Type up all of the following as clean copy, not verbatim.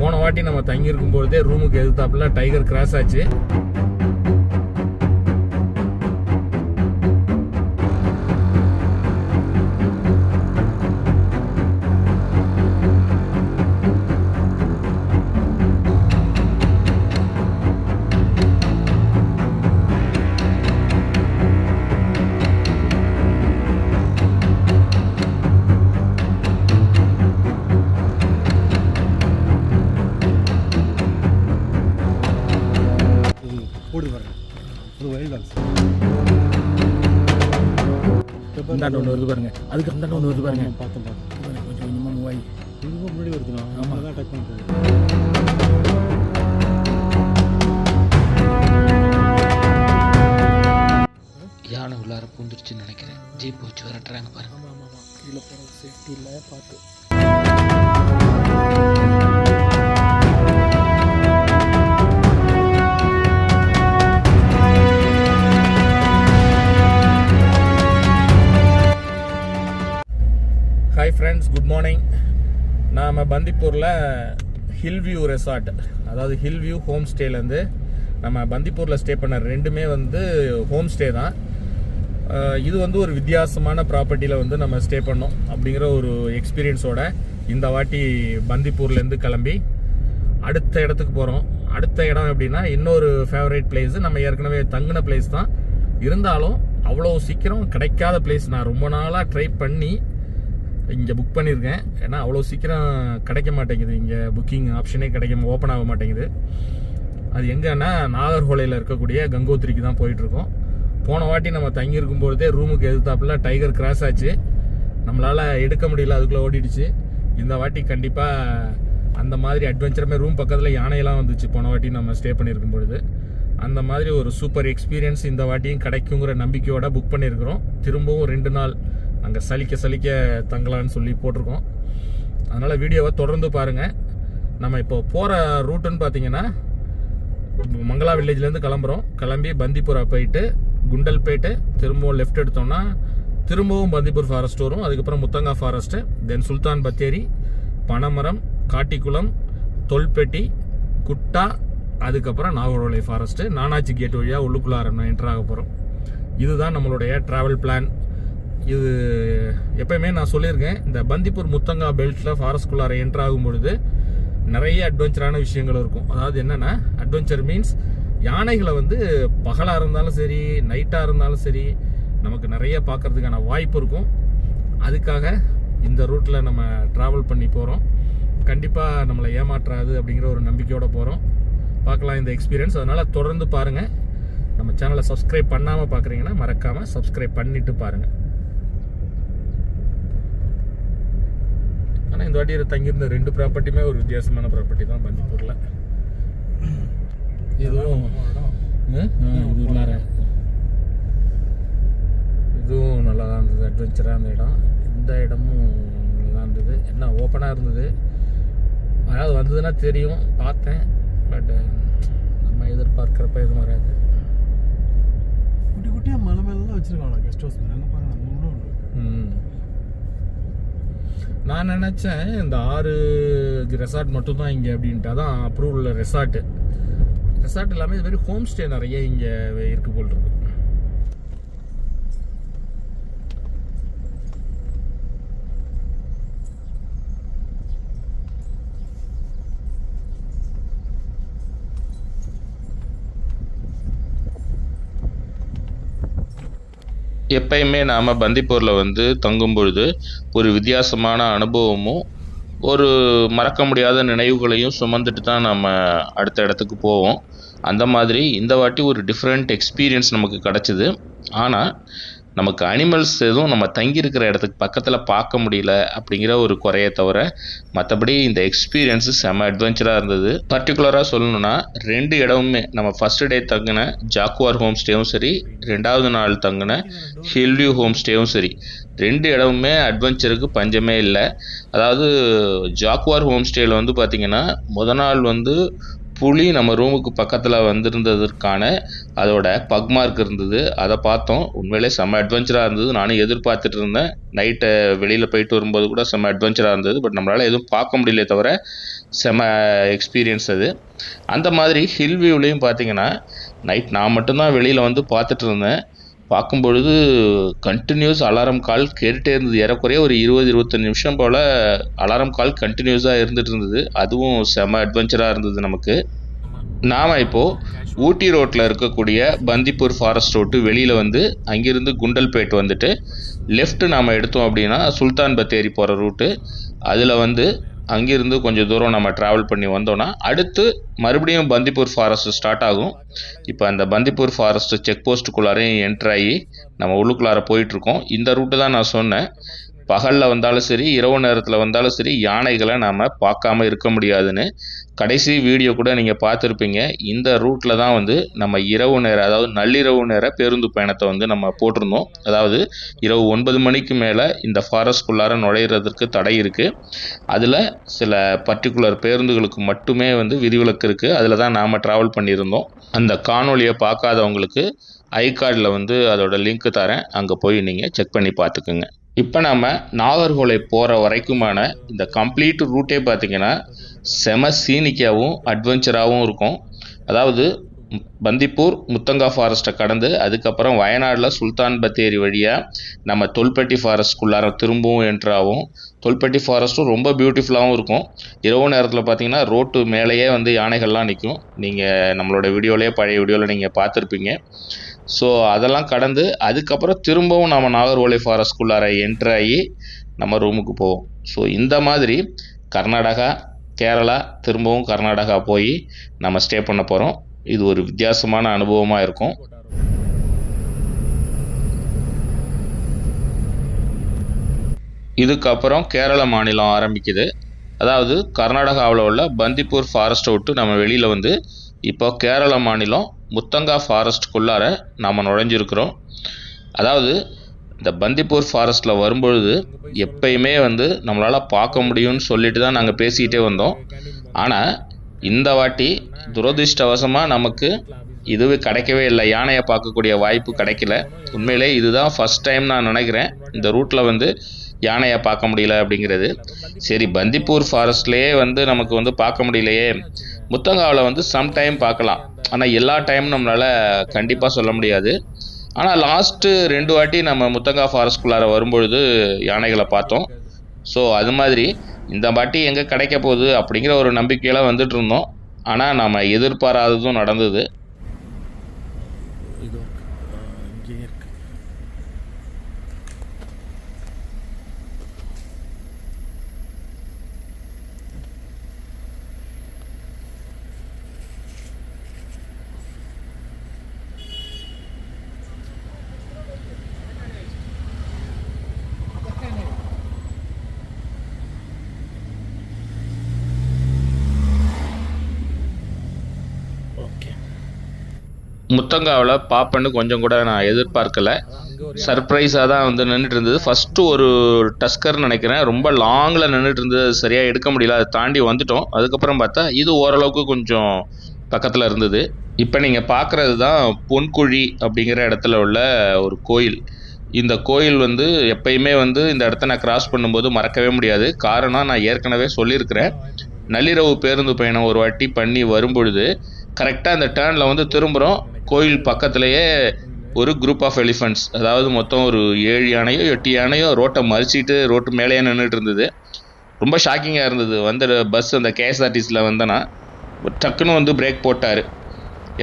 போன வாட்டி நம்ம தங்கி இருக்கும்போதே ரூமுக்கு எதிர்த்தாப்புல டைகர் கிராஸ் ஆச்சு. இந்தாண்ட ஒன்று வருது பாருங்க, அதுக்கு அந்தாண்ட ஒன்று வருது பாருங்க. பார்த்தேன் கொஞ்சம் கொஞ்சமாக மூவாயி இதுவும் முன்னாடி வருதுண்ணா. ஆமாம் தான் டக் பண்ணுறது. யானை உள்ளார பூந்துருச்சுன்னு நினைக்கிறேன். ஜீப் வச்சு வரட்டுறாங்க பாருங்க. ஆமாம் கீழே போகிறது சேஃப்டி இல்லை, பார்த்து. Hi friends, good morning. நாம் பந்திப்பூரில் ஹில் வியூ ரெசார்ட், அதாவது ஹில் வியூ ஹோம் ஸ்டேலேருந்து நம்ம பந்திப்பூரில் ஸ்டே பண்ண ரெண்டுமே வந்து ஹோம் ஸ்டே தான். இது வந்து ஒரு வித்தியாசமான ப்ராப்பர்ட்டியில் வந்து நம்ம ஸ்டே பண்ணோம் அப்படிங்கிற ஒரு எக்ஸ்பீரியன்ஸோட இந்த வாட்டி பந்திப்பூர்லேருந்து கிளம்பி அடுத்த இடத்துக்கு போகிறோம். அடுத்த இடம் எப்படின்னா இன்னொரு ஃபேவரேட் பிளேஸ். நம்ம ஏற்கனவே தங்கின பிளேஸ் தான், இருந்தாலும் அவ்வளோ சீக்கிரம் கிடைக்காத பிளேஸ். நான் ரொம்ப நாளாக ட்ரை பண்ணி இங்கே புக் பண்ணியிருக்கேன். ஏன்னா அவ்வளோ சீக்கிரம் கிடைக்க மாட்டேங்குது, இங்கே புக்கிங் ஆப்ஷனே ஓப்பன் ஆக மாட்டேங்குது. அது எங்கன்னா நாகர்கோலையில் இருக்கக்கூடிய கங்கோத்திரிக்கு தான் போயிட்டுருக்கோம். போன வாட்டி நம்ம தங்கி இருக்கும்போதே ரூமுக்கு எதிர்த்தாப்புல டைகர் கிராஸ் ஆச்சு. நம்மளால் எடுக்க முடியல, அதுக்குள்ளே ஓடிடுச்சு. இந்த வாட்டி கண்டிப்பாக அந்த மாதிரி அட்வென்ச்சருமே, ரூம் பக்கத்தில் யானையெல்லாம் வந்துச்சு போன வாட்டி நம்ம ஸ்டே பண்ணியிருக்கும் பொழுது. அந்த மாதிரி ஒரு சூப்பர் எக்ஸ்பீரியன்ஸ் இந்த வாட்டியும் கிடைக்குங்கிற நம்பிக்கையோட புக் பண்ணியிருக்கிறோம். திரும்பவும் 2 நாள் அங்கே சலிக்க தங்கலான்னு சொல்லி போட்டிருக்கோம். அதனால் வீடியோவை தொடர்ந்து பாருங்கள். நம்ம இப்போ போகிற ரூட்டுன்னு பார்த்தீங்கன்னா மங்களா வில்லேஜ்லேருந்து கிளம்பி பந்திப்பூரா போயிட்டு குண்டல்பேட்டு திரும்பவும் லெஃப்ட் எடுத்தோம்னா திரும்பவும் பந்திப்பூர் ஃபாரஸ்ட் வரும். அதுக்கப்புறம் முத்தங்கா ஃபாரஸ்ட்டு, தென் சுல்தான் பத்தேரி, பனமரம், காட்டிக்குளம், தொல்பெட்டி, குட்டா, அதுக்கப்புறம் நாகர்கோலை ஃபாரஸ்ட்டு, நானாச்சி கேட் வழியாக உள்ளுக்குள்ளார என்டர் ஆக போகிறோம். இதுதான் நம்மளுடைய ட்ராவல் பிளான். இது எப்பயுமே நான் சொல்லியிருக்கேன், இந்த பந்திப்பூர் முத்தங்கா பெல்ட்டில் ஃபாரஸ்ட்குள்ளார என்டர் ஆகும் பொழுது நிறைய அட்வென்ச்சரான விஷயங்கள் இருக்கும். அதாவது என்னென்னா, அட்வென்ச்சர் மீன்ஸ் யானைகளை வந்து பகலாக இருந்தாலும் சரி, நைட்டாக இருந்தாலும் சரி, நமக்கு நிறைய பார்க்கறதுக்கான வாய்ப்பு இருக்கும். அதுக்காக இந்த ரூட்டில் நம்ம ட்ராவல் பண்ணி போகிறோம். கண்டிப்பாக நம்மளை ஏமாற்றாது அப்படிங்கிற ஒரு நம்பிக்கையோடு போகிறோம். பார்க்கலாம் இந்த எக்ஸ்பீரியன்ஸ். அதனால் தொடர்ந்து பாருங்கள். நம்ம சேனலை சப்ஸ்கிரைப் பண்ணாமல் பார்க்குறீங்கன்னா மறக்காமல் சப்ஸ்கிரைப் பண்ணிவிட்டு பாருங்கள். ஆனால் இந்த வாட்டி தங்கியிருந்த 2 ப்ராப்பர்ட்டியுமே ஒரு வித்தியாசமான ப்ராப்பர்ட்டி தான் பந்திப்பூரில். இதுவும் இதுவும் நல்லா தான் இருந்தது, அட்வென்ச்சராக இருந்த இடம். இந்த இடமும் நல்லா இருந்தது, என்ன ஓப்பனாக இருந்தது. அதாவது வந்ததுன்னா தெரியும், பார்த்தேன். பட் நம்ம எதிர்பார்க்குறப்ப எதுவும் வராது. குட்டி குட்டியாக மலை மேலாம் வச்சுருக்காங்க கெஸ்ட் ஹவுஸ் மேலே பாருங்க. நான் நினச்சேன் இந்த 6 ரெசார்ட் மட்டும்தான் இங்கே அப்படின்ட்டு. அதான் அப்ரூவல் ரெசார்ட் எல்லாமே இது மாதிரி ஹோம் ஸ்டே நிறைய இங்கே இருக்கு போல் இருக்கு. எப்பயுமே நாம் பந்திப்பூரில் வந்து தங்கும் பொழுது ஒரு வித்தியாசமான அனுபவமும் ஒரு மறக்க முடியாத நினைவுகளையும் சுமந்துட்டு தான் நம்ம அடுத்த இடத்துக்கு போவோம். அந்த மாதிரி இந்த வாட்டி ஒரு டிஃப்ரெண்ட் எக்ஸ்பீரியன்ஸ் நமக்கு கிடச்சிது. ஆனால் நமக்கு அனிமல்ஸ் எதுவும் நம்ம தங்கியிருக்கிற இடத்துக்கு பக்கத்தில் பார்க்க முடியல அப்படிங்கிற ஒரு குறையை தவிர மற்றபடி இந்த எக்ஸ்பீரியன்ஸு செம்ம அட்வென்ச்சராக இருந்தது. பர்டிகுலராக சொல்லணுன்னா 2 இடமுமே நம்ம ஃபஸ்ட்டு டே தங்கின ஜாக்குவார் ஹோம் ஸ்டேவும் சரி, 2வது நாள் தங்கின ஹில்வியூ ஹோம் ஸ்டேவும் சரி, 2 இடமுமே அட்வென்ச்சருக்கு பஞ்சமே இல்லை. அதாவது ஜாக்குவார் ஹோம் ஸ்டேயில் வந்து பார்த்திங்கன்னா முதல் நாள் வந்து புலி நம்ம ரூமுக்கு பக்கத்தில் வந்திருந்ததற்கான அதோட பக் மார்க் இருந்தது. அதை பார்த்தோம். உண்மையிலே செம்ம அட்வென்ச்சராக இருந்தது. நானும் எதிர்பார்த்துட்டு இருந்தேன். நைட்டை வெளியில் போயிட்டு வரும்போது கூட செம்ம அட்வென்ச்சராக இருந்தது. பட் நம்மளால் எதுவும் பார்க்க முடியல தவிர செம எக்ஸ்பீரியன்ஸ் அது. அந்த மாதிரி ஹில் வியூலையும் பார்த்தீங்கன்னா நைட் நான் மட்டும்தான் வெளியில் வந்து பார்த்துட்டு இருந்தேன். பார்க்கும்பொழுது கண்டினியூஸ் அலாரம் கால் கேட்டுகிட்டே இருந்தது. ஏறக்குறைய ஒரு 20-25 நிமிஷம் போல் அலாரம் கால் கண்டினியூஸாக இருந்துகிட்டு இருந்தது. அதுவும் செம அட்வென்ச்சராக இருந்தது நமக்கு. நாம் இப்போது ஊட்டி ரோட்டில் இருக்கக்கூடிய பந்திப்பூர் ஃபாரஸ்ட் ரோட்டு வெளியில் வந்து அங்கேருந்து குண்டல்பேட் வந்துட்டு லெஃப்ட் நாம் எடுத்தோம் அப்படின்னா சுல்தான் பத்தேரி போகிற ரூட்டு. அதில் வந்து அங்கேருந்து கொஞ்சம் தூரம் நம்ம ட்ராவல் பண்ணி வந்தோன்னா அடுத்து மறுபடியும் பந்திப்பூர் ஃபாரஸ்ட் ஸ்டார்ட் ஆகும். இப்போ அந்த பந்திப்பூர் ஃபாரஸ்ட் செக் போஸ்ட்டுக்குள்ளாரையும் என்ட்ராகி நம்ம உள்ளுக்குள்ளார போயிட்டுருக்கோம். இந்த ரூட்டு தான் நான் சொன்னேன். பகலில் வந்தாலும் சரி, இரவு நேரத்தில் வந்தாலும் சரி, யானைகளை நாம் பார்க்காம இருக்க முடியாதுன்னு. கடைசி வீடியோ கூட நீங்கள் பார்த்துருப்பீங்க. இந்த ரூட்டில் தான் வந்து நம்ம இரவு நேரம், அதாவது நள்ளிரவு நேர பேருந்து பயணத்தை வந்து நம்ம போட்டிருந்தோம். அதாவது இரவு 9 மணிக்கு மேலே இந்த ஃபாரஸ்ட்குள்ளார நுழையிறதுக்கு தடை இருக்குது. அதில் சில பர்டிகுலர் பேருந்துகளுக்கு மட்டுமே வந்து விதிவிலக்கு இருக்குது. அதில் தான் நாம் ட்ராவல் பண்ணியிருந்தோம். அந்த காணொலியை பார்க்காதவங்களுக்கு ஐகார்டில் வந்து அதோட லிங்க் தரேன், அங்கே போய் நீங்கள் செக் பண்ணி பார்த்துக்குங்க. இப்போ நம்ம நாகர்கோலை போகிற வரைக்குமான இந்த கம்ப்ளீட் ரூட்டே பார்த்திங்கன்னா செம சீனிக்காகவும் அட்வென்ச்சராகவும் இருக்கும். அதாவது பந்திப்பூர் முத்தங்கா ஃபாரஸ்ட்டை கடந்து அதுக்கப்புறம் வயநாடில் சுல்தான் பத்தேரி வழியாக நம்ம தொல்பட்டி ஃபாரஸ்ட்குள்ளார திரும்பவும் என்ட்ராகும். தொல்பட்டி ஃபாரஸ்ட்டும் ரொம்ப பியூட்டிஃபுல்லாகவும் இருக்கும். இரவு நேரத்தில் பார்த்திங்கன்னா ரோட்டு மேலேயே வந்து யானைகள்லாம் நிற்கும். நீங்கள் நம்மளோட வீடியோலேயே, பழைய வீடியோவில் நீங்கள் பார்த்துருப்பீங்க. ஸோ அதெல்லாம் கடந்து அதுக்கப்புறம் திரும்பவும் நம்ம நாகர்கோலை ஃபாரஸ்ட்குள்ளார என்ட்ராகி நம்ம ரூமுக்கு போவோம். ஸோ இந்த மாதிரி கர்நாடகா, கேரளா, திரும்பவும் கர்நாடகா போய் நம்ம ஸ்டே பண்ண போகிறோம். இது ஒரு வித்தியாசமான அனுபவமாக இருக்கும். இதுக்கப்புறம் கேரள மாநிலம் ஆரம்பிக்குது. அதாவது கர்நாடகாவில் உள்ள பந்திப்பூர் ஃபாரஸ்ட்டை விட்டு நம்ம வெளியில் வந்து இப்போ கேரள மாநிலம் முத்தங்கா ஃபாரஸ்ட்குள்ளார நாம் நுழைஞ்சிருக்கிறோம். அதாவது இந்த பந்திப்பூர் ஃபாரஸ்ட்டில் வரும்பொழுது எப்பயுமே வந்து நம்மளால் பார்க்க முடியும்னு சொல்லிட்டு தான் நாங்கள் பேசிக்கிட்டே வந்தோம். ஆனால் இந்த வாட்டி துரதிர்ஷ்டவசமாக நமக்கு இதுவே கிடைக்கவே இல்லை. யானையை பார்க்கக்கூடிய வாய்ப்பு கிடைக்கல. உண்மையிலே இதுதான் ஃபஸ்ட் டைம் நான் நினைக்கிறேன் இந்த ரூட்டில் வந்து யானையை பார்க்க முடியல அப்படிங்கிறது. சரி, பந்திப்பூர் ஃபாரஸ்ட்லேயே வந்து நமக்கு வந்து பார்க்க முடியலையே, முத்தங்காவில் வந்து சம்டைம் பார்க்கலாம். ஆனால் எல்லா டைமும் நம்மளால் கண்டிப்பாக சொல்ல முடியாது. ஆனால் லாஸ்ட்டு 2 வாட்டி நம்ம முத்தங்கா ஃபாரஸ்ட்குள்ளார வரும்பொழுது யானைகளை பார்த்தோம். ஸோ அது மாதிரி இந்த வாட்டி எங்கே கிடைக்க போகுது அப்படிங்கிற ஒரு நம்பிக்கையில் வந்துட்டு இருந்தோம். ஆனால் நம்ம எதிர்பாராததும் நடந்தது. முத்தங்காவில் பார்ப்பேன்னு கொஞ்சம் கூட நான் எதிர்பார்க்கல. சர்ப்ரைஸாக தான் வந்து நின்றுட்டு இருந்தது. ஃபஸ்ட்டு ஒரு டஸ்கர்னு நினைக்கிறேன், ரொம்ப லாங்கில் நின்றுட்டு இருந்தது. அது சரியாக எடுக்க முடியல, அதை தாண்டி வந்துட்டோம். அதுக்கப்புறம் பார்த்தா இது ஓரளவுக்கு கொஞ்சம் பக்கத்தில் இருந்தது. இப்போ நீங்கள் பார்க்குறது தான் பொன்குழி அப்படிங்கிற இடத்துல உள்ள ஒரு கோயில். இந்த கோயில் வந்து எப்பயுமே வந்து இந்த இடத்த நான் கிராஸ் பண்ணும்போது மறக்கவே முடியாது. காரணம் நான் ஏற்கனவே சொல்லியிருக்கிறேன். நள்ளிரவு பேருந்து பயணம் ஒரு வாட்டி பண்ணி வரும்பொழுது கரெக்டாக அந்த டேர்னில் வந்து திரும்புகிறோம். கோயில் பக்கத்துலேயே ஒரு குரூப் ஆஃப் எலிஃபெண்ட்ஸ், அதாவது மொத்தம் ஒரு 7 யானையோ 8 யானையோ ரோட்டை மறிச்சிட்டு ரோட்டு மேலேயே நின்றுட்டு இருந்தது. ரொம்ப ஷாக்கிங்காக இருந்தது. வந்து பஸ் அந்த கேஎஸ்ஆர்டிசியில் வந்தேன்னா டக்குன்னு வந்து பிரேக் போட்டார்.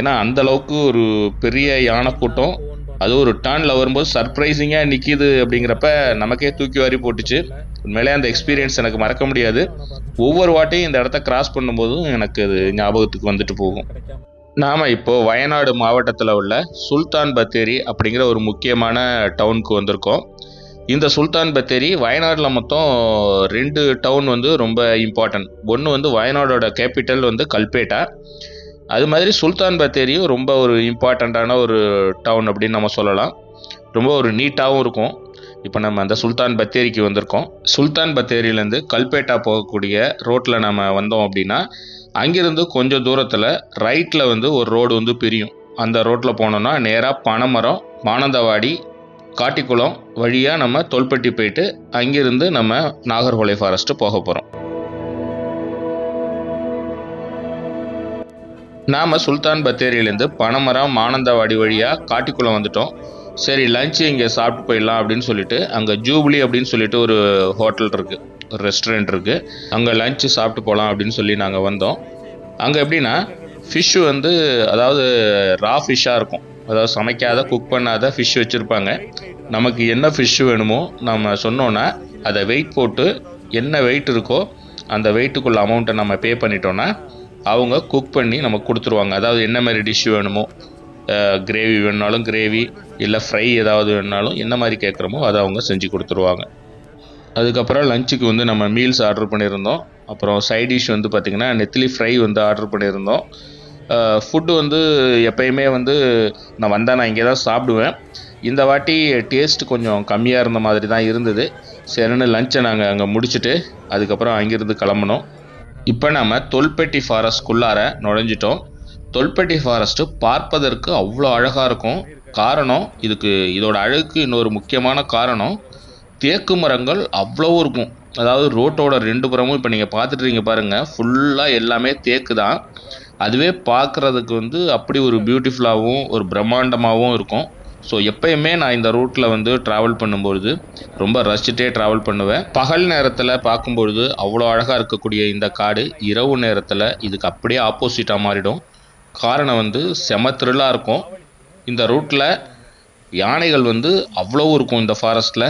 ஏன்னா அந்தளவுக்கு ஒரு பெரிய யானை கூட்டம், அது ஒரு டர்னில் வரும்போது சர்ப்ரைசிங்காக நிற்கிது. அப்படிங்கிறப்ப நமக்கே தூக்கி வாரி போட்டுச்சு. உண்மையிலே அந்த எக்ஸ்பீரியன்ஸ் எனக்கு மறக்க முடியாது. ஒவ்வொரு வாட்டையும் இந்த இடத்த கிராஸ் பண்ணும்போதும் எனக்கு அது ஞாபகத்துக்கு வந்துட்டு போகும். நாம் இப்போது வயநாடு மாவட்டத்தில் உள்ள சுல்தான் பத்தேரி அப்படிங்கிற ஒரு முக்கியமான டவுனுக்கு வந்திருக்கோம். இந்த சுல்தான் பத்தேரி வயநாட்டில் மொத்தம் 2 டவுன் வந்து ரொம்ப இம்பார்ட்டன்ட். ஒன்று வந்து வயநாடோட கேபிட்டல் வந்து கல்பேட்டா. அது மாதிரி சுல்தான் பத்தேரியும் ரொம்ப ஒரு இம்பார்ட்டண்ட்டான ஒரு டவுன் அப்படின்னு நம்ம சொல்லலாம். ரொம்ப ஒரு நீட்டாகவும் இருக்கும். இப்போ நம்ம அந்த சுல்தான் பத்தேரிக்கு வந்திருக்கோம். சுல்தான் பத்தேரியிலேருந்து கல்பேட்டா போகக்கூடிய ரோட்டில் நம்ம வந்தோம் அப்படின்னா அங்கேருந்து கொஞ்சம் தூரத்தில் ரைட்டில் வந்து ஒரு ரோடு வந்து பிரியும். அந்த ரோட்டில் போனோன்னா நேராக பனைமரம், மானந்தவாடி, காட்டிக்குளம் வழியாக நம்ம தொல்பட்டி போயிட்டு அங்கேருந்து நம்ம நாகர்கோலை ஃபாரஸ்ட்டு போக போகிறோம். நாம் சுல்தான் பத்தேரியிலேருந்து பனைமரம் மானந்தவாடி வழியாக காட்டிக்குளம் வந்துட்டோம். சரி லஞ்சு இங்கே சாப்பிட்டு போயிடலாம் அப்படின்னு சொல்லிட்டு அங்கே ஜூபிலி அப்படின்னு சொல்லிட்டு ஒரு ஹோட்டல் இருக்குது, ஒரு ரெஸ்டாரண்ட் இருக்குது. அங்கே லஞ்சு சாப்பிட்டு போகலாம் அப்படின்னு சொல்லி நாங்கள் வந்தோம். அங்கே எப்படின்னா ஃபிஷ்ஷு வந்து அதாவது ரா ஃபிஷ்ஷாக இருக்கும், அதாவது சமைக்காத குக் பண்ணாத ஃபிஷ் வச்சுருப்பாங்க. நமக்கு என்ன ஃபிஷ்ஷு வேணுமோ நம்ம சொன்னோன்னா அதை வெயிட் போட்டு என்ன வெயிட் இருக்கோ அந்த வெயிட்டுக்குள்ள அமௌண்ட்டை நம்ம பே பண்ணிட்டோன்னா அவங்க குக் பண்ணி நமக்கு கொடுத்துருவாங்க. அதாவது என்ன மாதிரி டிஷ் வேணுமோ, கிரேவி வேணுனாலும் கிரேவி, இல்லை ஃப்ரை ஏதாவது வேணுனாலும் என்ன மாதிரி கேட்குறோமோ அதை அவங்க செஞ்சு கொடுத்துருவாங்க. அதுக்கப்புறம் லஞ்சுக்கு வந்து நம்ம மீல்ஸ் ஆர்டர் பண்ணியிருந்தோம். அப்புறம் சைட் டிஷ் வந்து பார்த்திங்கன்னா நெத்திலி ஃப்ரை வந்து ஆர்டர் பண்ணியிருந்தோம். ஃபுட்டு வந்து எப்பயுமே வந்து நான் இங்கே தான் சாப்பிடுவேன். இந்த வாட்டி டேஸ்ட் கொஞ்சம் கம்மியாக இருந்த மாதிரி தான் இருந்தது. சரின்னு லஞ்சை நாங்கள் அங்கே முடிச்சுட்டு அதுக்கப்புறம் அங்கேருந்து கிளம்புனோம். இப்போ நம்ம தொல்பெட்டி ஃபாரஸ்ட்குள்ளார நுழைஞ்சிட்டோம். தொல்பெட்டி ஃபாரஸ்ட்டு பார்ப்பதற்கு அவ்வளோ அழகாக இருக்கும். காரணம் இதோட அழகுக்கு இன்னொரு முக்கியமான காரணம் தேக்கு மரங்கள் அவ்வளோ இருக்கும். அதாவது ரோட்டோட 2 புறமும் இப்போ நீங்கள் பார்த்துட்ருக்கீங்க பாருங்கள், ஃபுல்லாக எல்லாமே தேக்கு தான். அதுவே பார்க்குறதுக்கு வந்து அப்படி ஒரு பியூட்டிஃபுல்லாகவும் ஒரு பிரம்மாண்டமாகவும் இருக்கும். ஸோ எப்பயுமே நான் இந்த ரூட்டில் வந்து ட்ராவல் பண்ணும்பொழுது ரொம்ப ரசிச்சுட்டே ட்ராவல் பண்ணுவேன். பகல் நேரத்தில் பார்க்கும்பொழுது அவ்வளோ அழகாக இருக்கக்கூடிய இந்த காடு இரவு நேரத்தில் இதுக்கு அப்படியே ஆப்போசிட்டாக மாறிடும். காரணம் வந்து செம த்ரில்லாக இருக்கும். இந்த ரூட்டில் யானைகள் வந்து அவ்வளோ இருக்கும். இந்த ஃபாரஸ்ட்டில்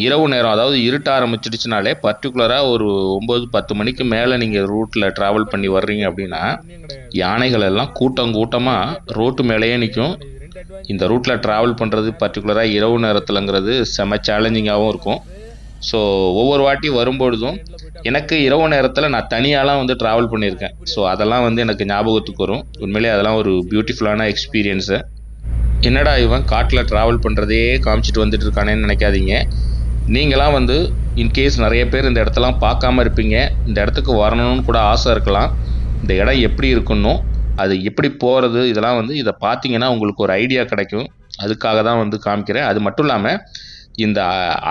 இரவு நேரம் அதாவது இருட்ட ஆரம்பிச்சிடுச்சுனாலே பர்டிகுலராக ஒரு 9-10 மணிக்கு மேலே நீங்கள் ரூட்டில் ட்ராவல் பண்ணி வர்றீங்க அப்படின்னா யானைகள் எல்லாம் கூட்டமாக ரோட்டு மேலேயே நிற்கும். இந்த ரூட்டில் ட்ராவல் பண்ணுறது பர்டிகுலராக இரவு நேரத்தில்ங்கிறது செம சேலஞ்சிங்காகவும் இருக்கும். ஸோ ஒவ்வொரு வாட்டி வரும்பொழுதும் எனக்கு இரவு நேரத்தில் நான் தனியாலாம் வந்து ட்ராவல் பண்ணியிருக்கேன். ஸோ அதெல்லாம் வந்து எனக்கு ஞாபகத்துக்கு வரும். உண்மையிலே அதெல்லாம் ஒரு பியூட்டிஃபுல்லான எக்ஸ்பீரியன்ஸு. என்னடா இவன் காட்டில் ட்ராவல் பண்ணுறதே காமிச்சிட்டு வந்துட்டு இருக்கானேன்னு நினைக்காதீங்க. நீங்களாம் வந்து இன்கேஸ் நிறைய பேர் இந்த இடத்தெல்லாம் பார்க்காம இருப்பீங்க, இந்த இடத்துக்கு வரணும்னு கூட ஆசை இருக்கலாம். இந்த இடம் எப்படி இருக்குன்னோ அது எப்படி போகிறது இதெல்லாம் வந்து இதை பார்த்தீங்கன்னா உங்களுக்கு ஒரு ஐடியா கிடைக்கும். அதுக்காக தான் வந்து காமிக்கிறேன். அது மட்டும் இல்லாமல் இந்த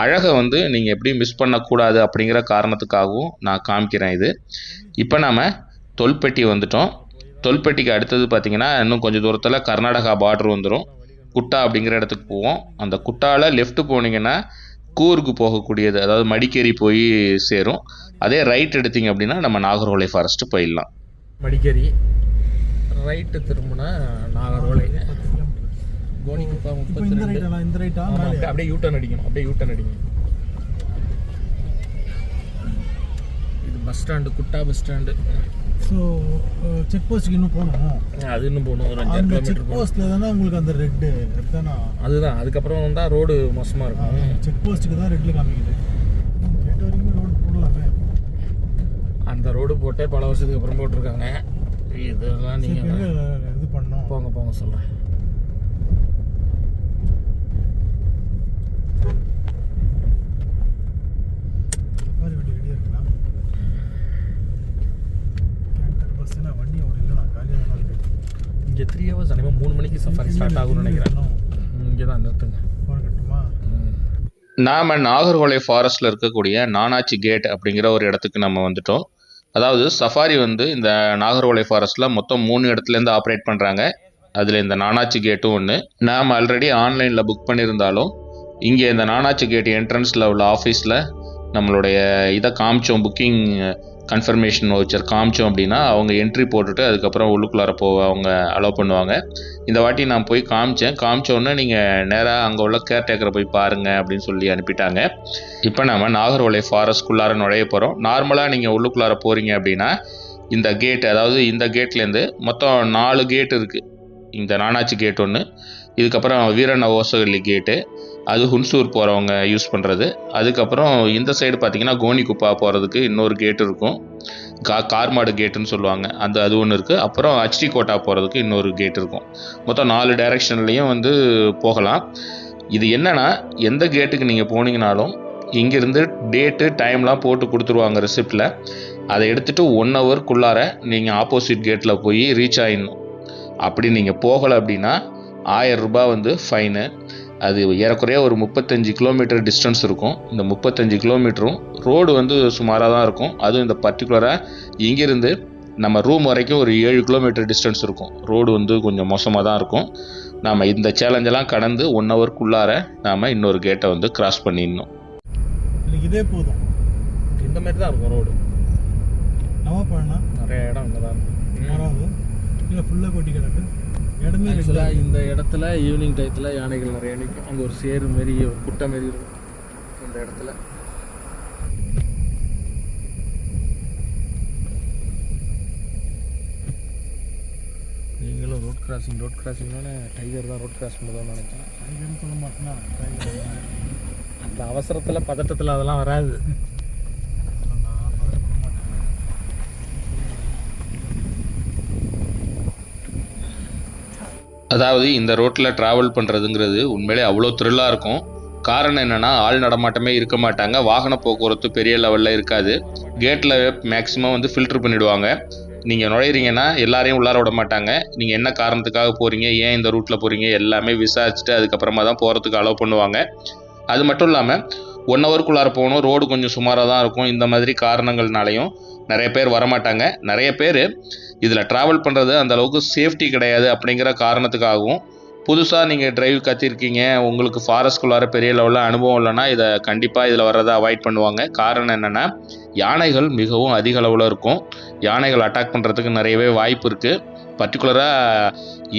அழகை வந்து நீங்கள் எப்படி மிஸ் பண்ணக்கூடாது அப்படிங்கிற காரணத்துக்காகவும் நான் காமிக்கிறேன் இது. இப்போ நாம் தொல்பெட்டி வந்துட்டோம். தொல்பெட்டிக்கு அடுத்தது பார்த்திங்கன்னா இன்னும் கொஞ்சம் தூரத்தில் கர்நாடகா பார்டர் வந்துடும். குட்டா அப்படிங்கிற இடத்துக்கு போவோம். அந்த குட்டாவில் லெஃப்ட் போனீங்கன்னா கூர்க்கு போகக்கூடியது, அதாவது மடிக்கேரி போய் சேரும். அதே ரைட் எடுத்திங்க அப்படின்னா நம்ம நாகர்ஹோலை ஃபாரஸ்ட்டு போயிடலாம். மடிக்கேரி ரைட்டு திரும்பினா நாகர்ஹோலை. கோனிக்குப்பா 32. இந்த ரைட்டா அப்படியே யூட்டர்ன் அடிக்கணும். இது பஸ் ஸ்டாண்டு, குட்டா பஸ் ஸ்டாண்டு. ஸோ செக் போஸ்ட்டுக்கு இன்னும் போகணும். அது இன்னும் போகணும், ஒரு 5 கிலோமீட்டர். செக் போஸ்ட்டில் தானே உங்களுக்கு அந்த ரெட்டு தானே? அதுதான். அதுக்கப்புறம் தான் ரோடு மோசமாக இருக்கும். செக் போஸ்ட்டுக்கு தான் ரெட்டில் காமிக்குது. கேட்ட வரைக்கும் ரோடு போடலாமே. அந்த ரோடு போட்டே பல வருஷத்துக்கு அப்புறம் போட்டிருக்காங்க. இதெல்லாம் நீங்கள் இது பண்ணோம். போங்க சொல்கிறேன். இங்கே 3 hours அனிமே 3 மணிக்கு சஃபாரி ஸ்டார்ட் ஆகும்னு நினைக்கிறேன். இங்கே தான் நிறுத்துங்க. நாம் நாகர்ஹோலை ஃபாரஸ்ட்டில் இருக்கக்கூடிய நானாச்சி கேட் அப்படிங்கிற ஒரு இடத்துக்கு நம்ம வந்துட்டோம். அதாவது சஃபாரி வந்து இந்த நாகர்ஹோலை ஃபாரஸ்ட்டில் மொத்தம் 3 இடத்துலேருந்து ஆப்ரேட் பண்ணுறாங்க. அதில் இந்த நானாச்சி கேட்டும் ஒன்று. நாம் ஆல்ரெடி ஆன்லைனில் புக் பண்ணியிருந்தாலும் இங்கே இந்த நானாச்சி கேட் என்ட்ரன்ஸில் உள்ள ஆஃபீஸில் நம்மளுடைய இதை காமிச்சோம், புக்கிங் கன்ஃபர்மேஷன் வவுச்சர் காமிச்சோம் அப்படின்னா அவங்க என்ட்ரி போட்டுட்டு அதுக்கப்புறம் உள்ளுக்குள்ளார அவங்க அலோவ் பண்ணுவாங்க. இந்த வாட்டி நான் போய் காமிச்சோன்னே நீங்கள் நேராக அங்கே உள்ள கேர்டேக்கரை போய் பாருங்கள் அப்படின்னு சொல்லி அனுப்பிட்டாங்க. இப்போ நம்ம நாகர்ஹோலை ஃபாரஸ்ட்குள்ளார நுழைய போகிறோம். நார்மலாக நீங்கள் உள்ளுக்குள்ளார போகிறீங்க அப்படின்னா இந்த கேட், அதாவது இந்த கேட்லேருந்து மொத்தம் 4 கேட் இருக்குது. இந்த நானாச்சி கேட் ஒன்று, இதுக்கப்புறம் வீரண்ண ஓசகல்லி கேட்டு, அது ஹுன்சூர் போகிறவங்க யூஸ் பண்ணுறது. அதுக்கப்புறம் இந்த சைடு பார்த்திங்கன்னா கோனிக்குப்பா போகிறதுக்கு இன்னொரு கேட் இருக்கும், கார்மாடு கேட்டுன்னு சொல்லுவாங்க, அது ஒன்று இருக்குது. அப்புறம் ஹச்டி கோட்டா போகிறதுக்கு இன்னொரு கேட் இருக்கும். மொத்தம் 4 டைரெக்ஷன்லேயும் வந்து போகலாம். இது என்னென்னா எந்த கேட்டுக்கு நீங்கள் போனீங்கனாலும் இங்கேருந்து டேட்டு டைம்லாம் போட்டு கொடுத்துருவாங்க ரிசிப்டில். அதை எடுத்துகிட்டு 1 ஹவருக்குள்ளார நீங்கள் ஆப்போசிட் கேட்டில் போய் ரீச் ஆகிடணும். அப்படி நீங்கள் போகலை அப்படின்னா 1000 ரூபாய் வந்து ஃபைனு. அது ஏறக்குறைய ஒரு 35 கிலோமீட்டர் டிஸ்டன்ஸ் இருக்கும். இந்த 35 கிலோமீட்டரும் ரோடு வந்து சுமாராக தான் இருக்கும். அதுவும் இந்த பர்டிகுலராக இங்கேருந்து நம்ம ரூம் வரைக்கும் ஒரு 7 கிலோமீட்டர் டிஸ்டன்ஸ் இருக்கும். ரோடு வந்து கொஞ்சம் மோசமாக தான் இருக்கும். நாம் இந்த சேலஞ்செல்லாம் கடந்து 1 ஹவருக்குள்ளார நாம் இன்னொரு கேட்டை வந்து கிராஸ் பண்ணிடணும். எனக்கு இதே போதும். இந்த மாதிரி தான் இருக்கும் ரோடு. நவாப்பழம்னா நிறைய இடம் இங்கே தான் இருக்கும். யாராவது இல்லை ஃபுல்லாக கொட்டி கிடக்கு இடமே ஆக்சுவலாக இந்த இடத்துல ஈவினிங் டயத்தில் யானைகள் நிறைய நிற்கும். அங்கே ஒரு சேரு மாரி ஒரு குட்டை மாரி இருக்கும் இந்த இடத்துல. நீங்களும் ரோட் கிராசிங்னோட டைகர் தான் ரோட் கிராஸ் பண்ணுறதான்னு நினைக்கிறேன். டைகர்னு சொல்ல மாட்டேன்னா டைகர் அந்த அவசரத்தில் பதட்டத்தில் அதெல்லாம் வராது. அதாவது இந்த ரோட்டில் ட்ராவல் பண்ணுறதுங்கிறது உண்மையிலே அவ்வளோ த்ரில்லாக இருக்கும். காரணம் என்னென்னா ஆள் நடமாட்டமே இருக்க மாட்டாங்க. வாகன போக்குவரத்து பெரிய லெவலில் இருக்காது. கேட்டில் மேக்ஸிமம் வந்து ஃபில்ட்ரு பண்ணிவிடுவாங்க. நீங்கள் நுழையிறீங்கன்னா எல்லாரையும் உள்ளார விட மாட்டாங்க. நீங்கள் என்ன காரணத்துக்காக போகிறீங்க, ஏன் இந்த ரூட்டில் போகிறீங்க எல்லாமே விசாரிச்சுட்டு அதுக்கப்புறமா தான் போகிறதுக்கு அலோவ் பண்ணுவாங்க. அது மட்டும் இல்லாமல் 1 ஹவருக்குள்ளார போகணும், ரோடு கொஞ்சம் சுமாராக தான் இருக்கும். இந்த மாதிரி காரணங்கள்னாலையும் நிறைய பேர் வரமாட்டாங்க. நிறைய பேர் இதில் ட்ராவல் பண்ணுறது அந்த அளவுக்கு சேஃப்டி கிடையாது அப்படிங்கிற காரணத்துக்காகவும், புதுசாக நீங்கள் டிரைவ் கற்றிருக்கீங்க, உங்களுக்கு ஃபாரஸ்ட்குள்ளார பெரிய லெவலில் அனுபவம் இல்லைன்னா இதை கண்டிப்பாக இதில் வர்றதை அவாய்ட் பண்ணுவாங்க. காரணம் என்னென்னா யானைகள் மிகவும் அதிக அளவில் இருக்கும். யானைகள் அட்டாக் பண்ணுறதுக்கு நிறையவே வாய்ப்பு இருக்குது. பர்டிகுலராக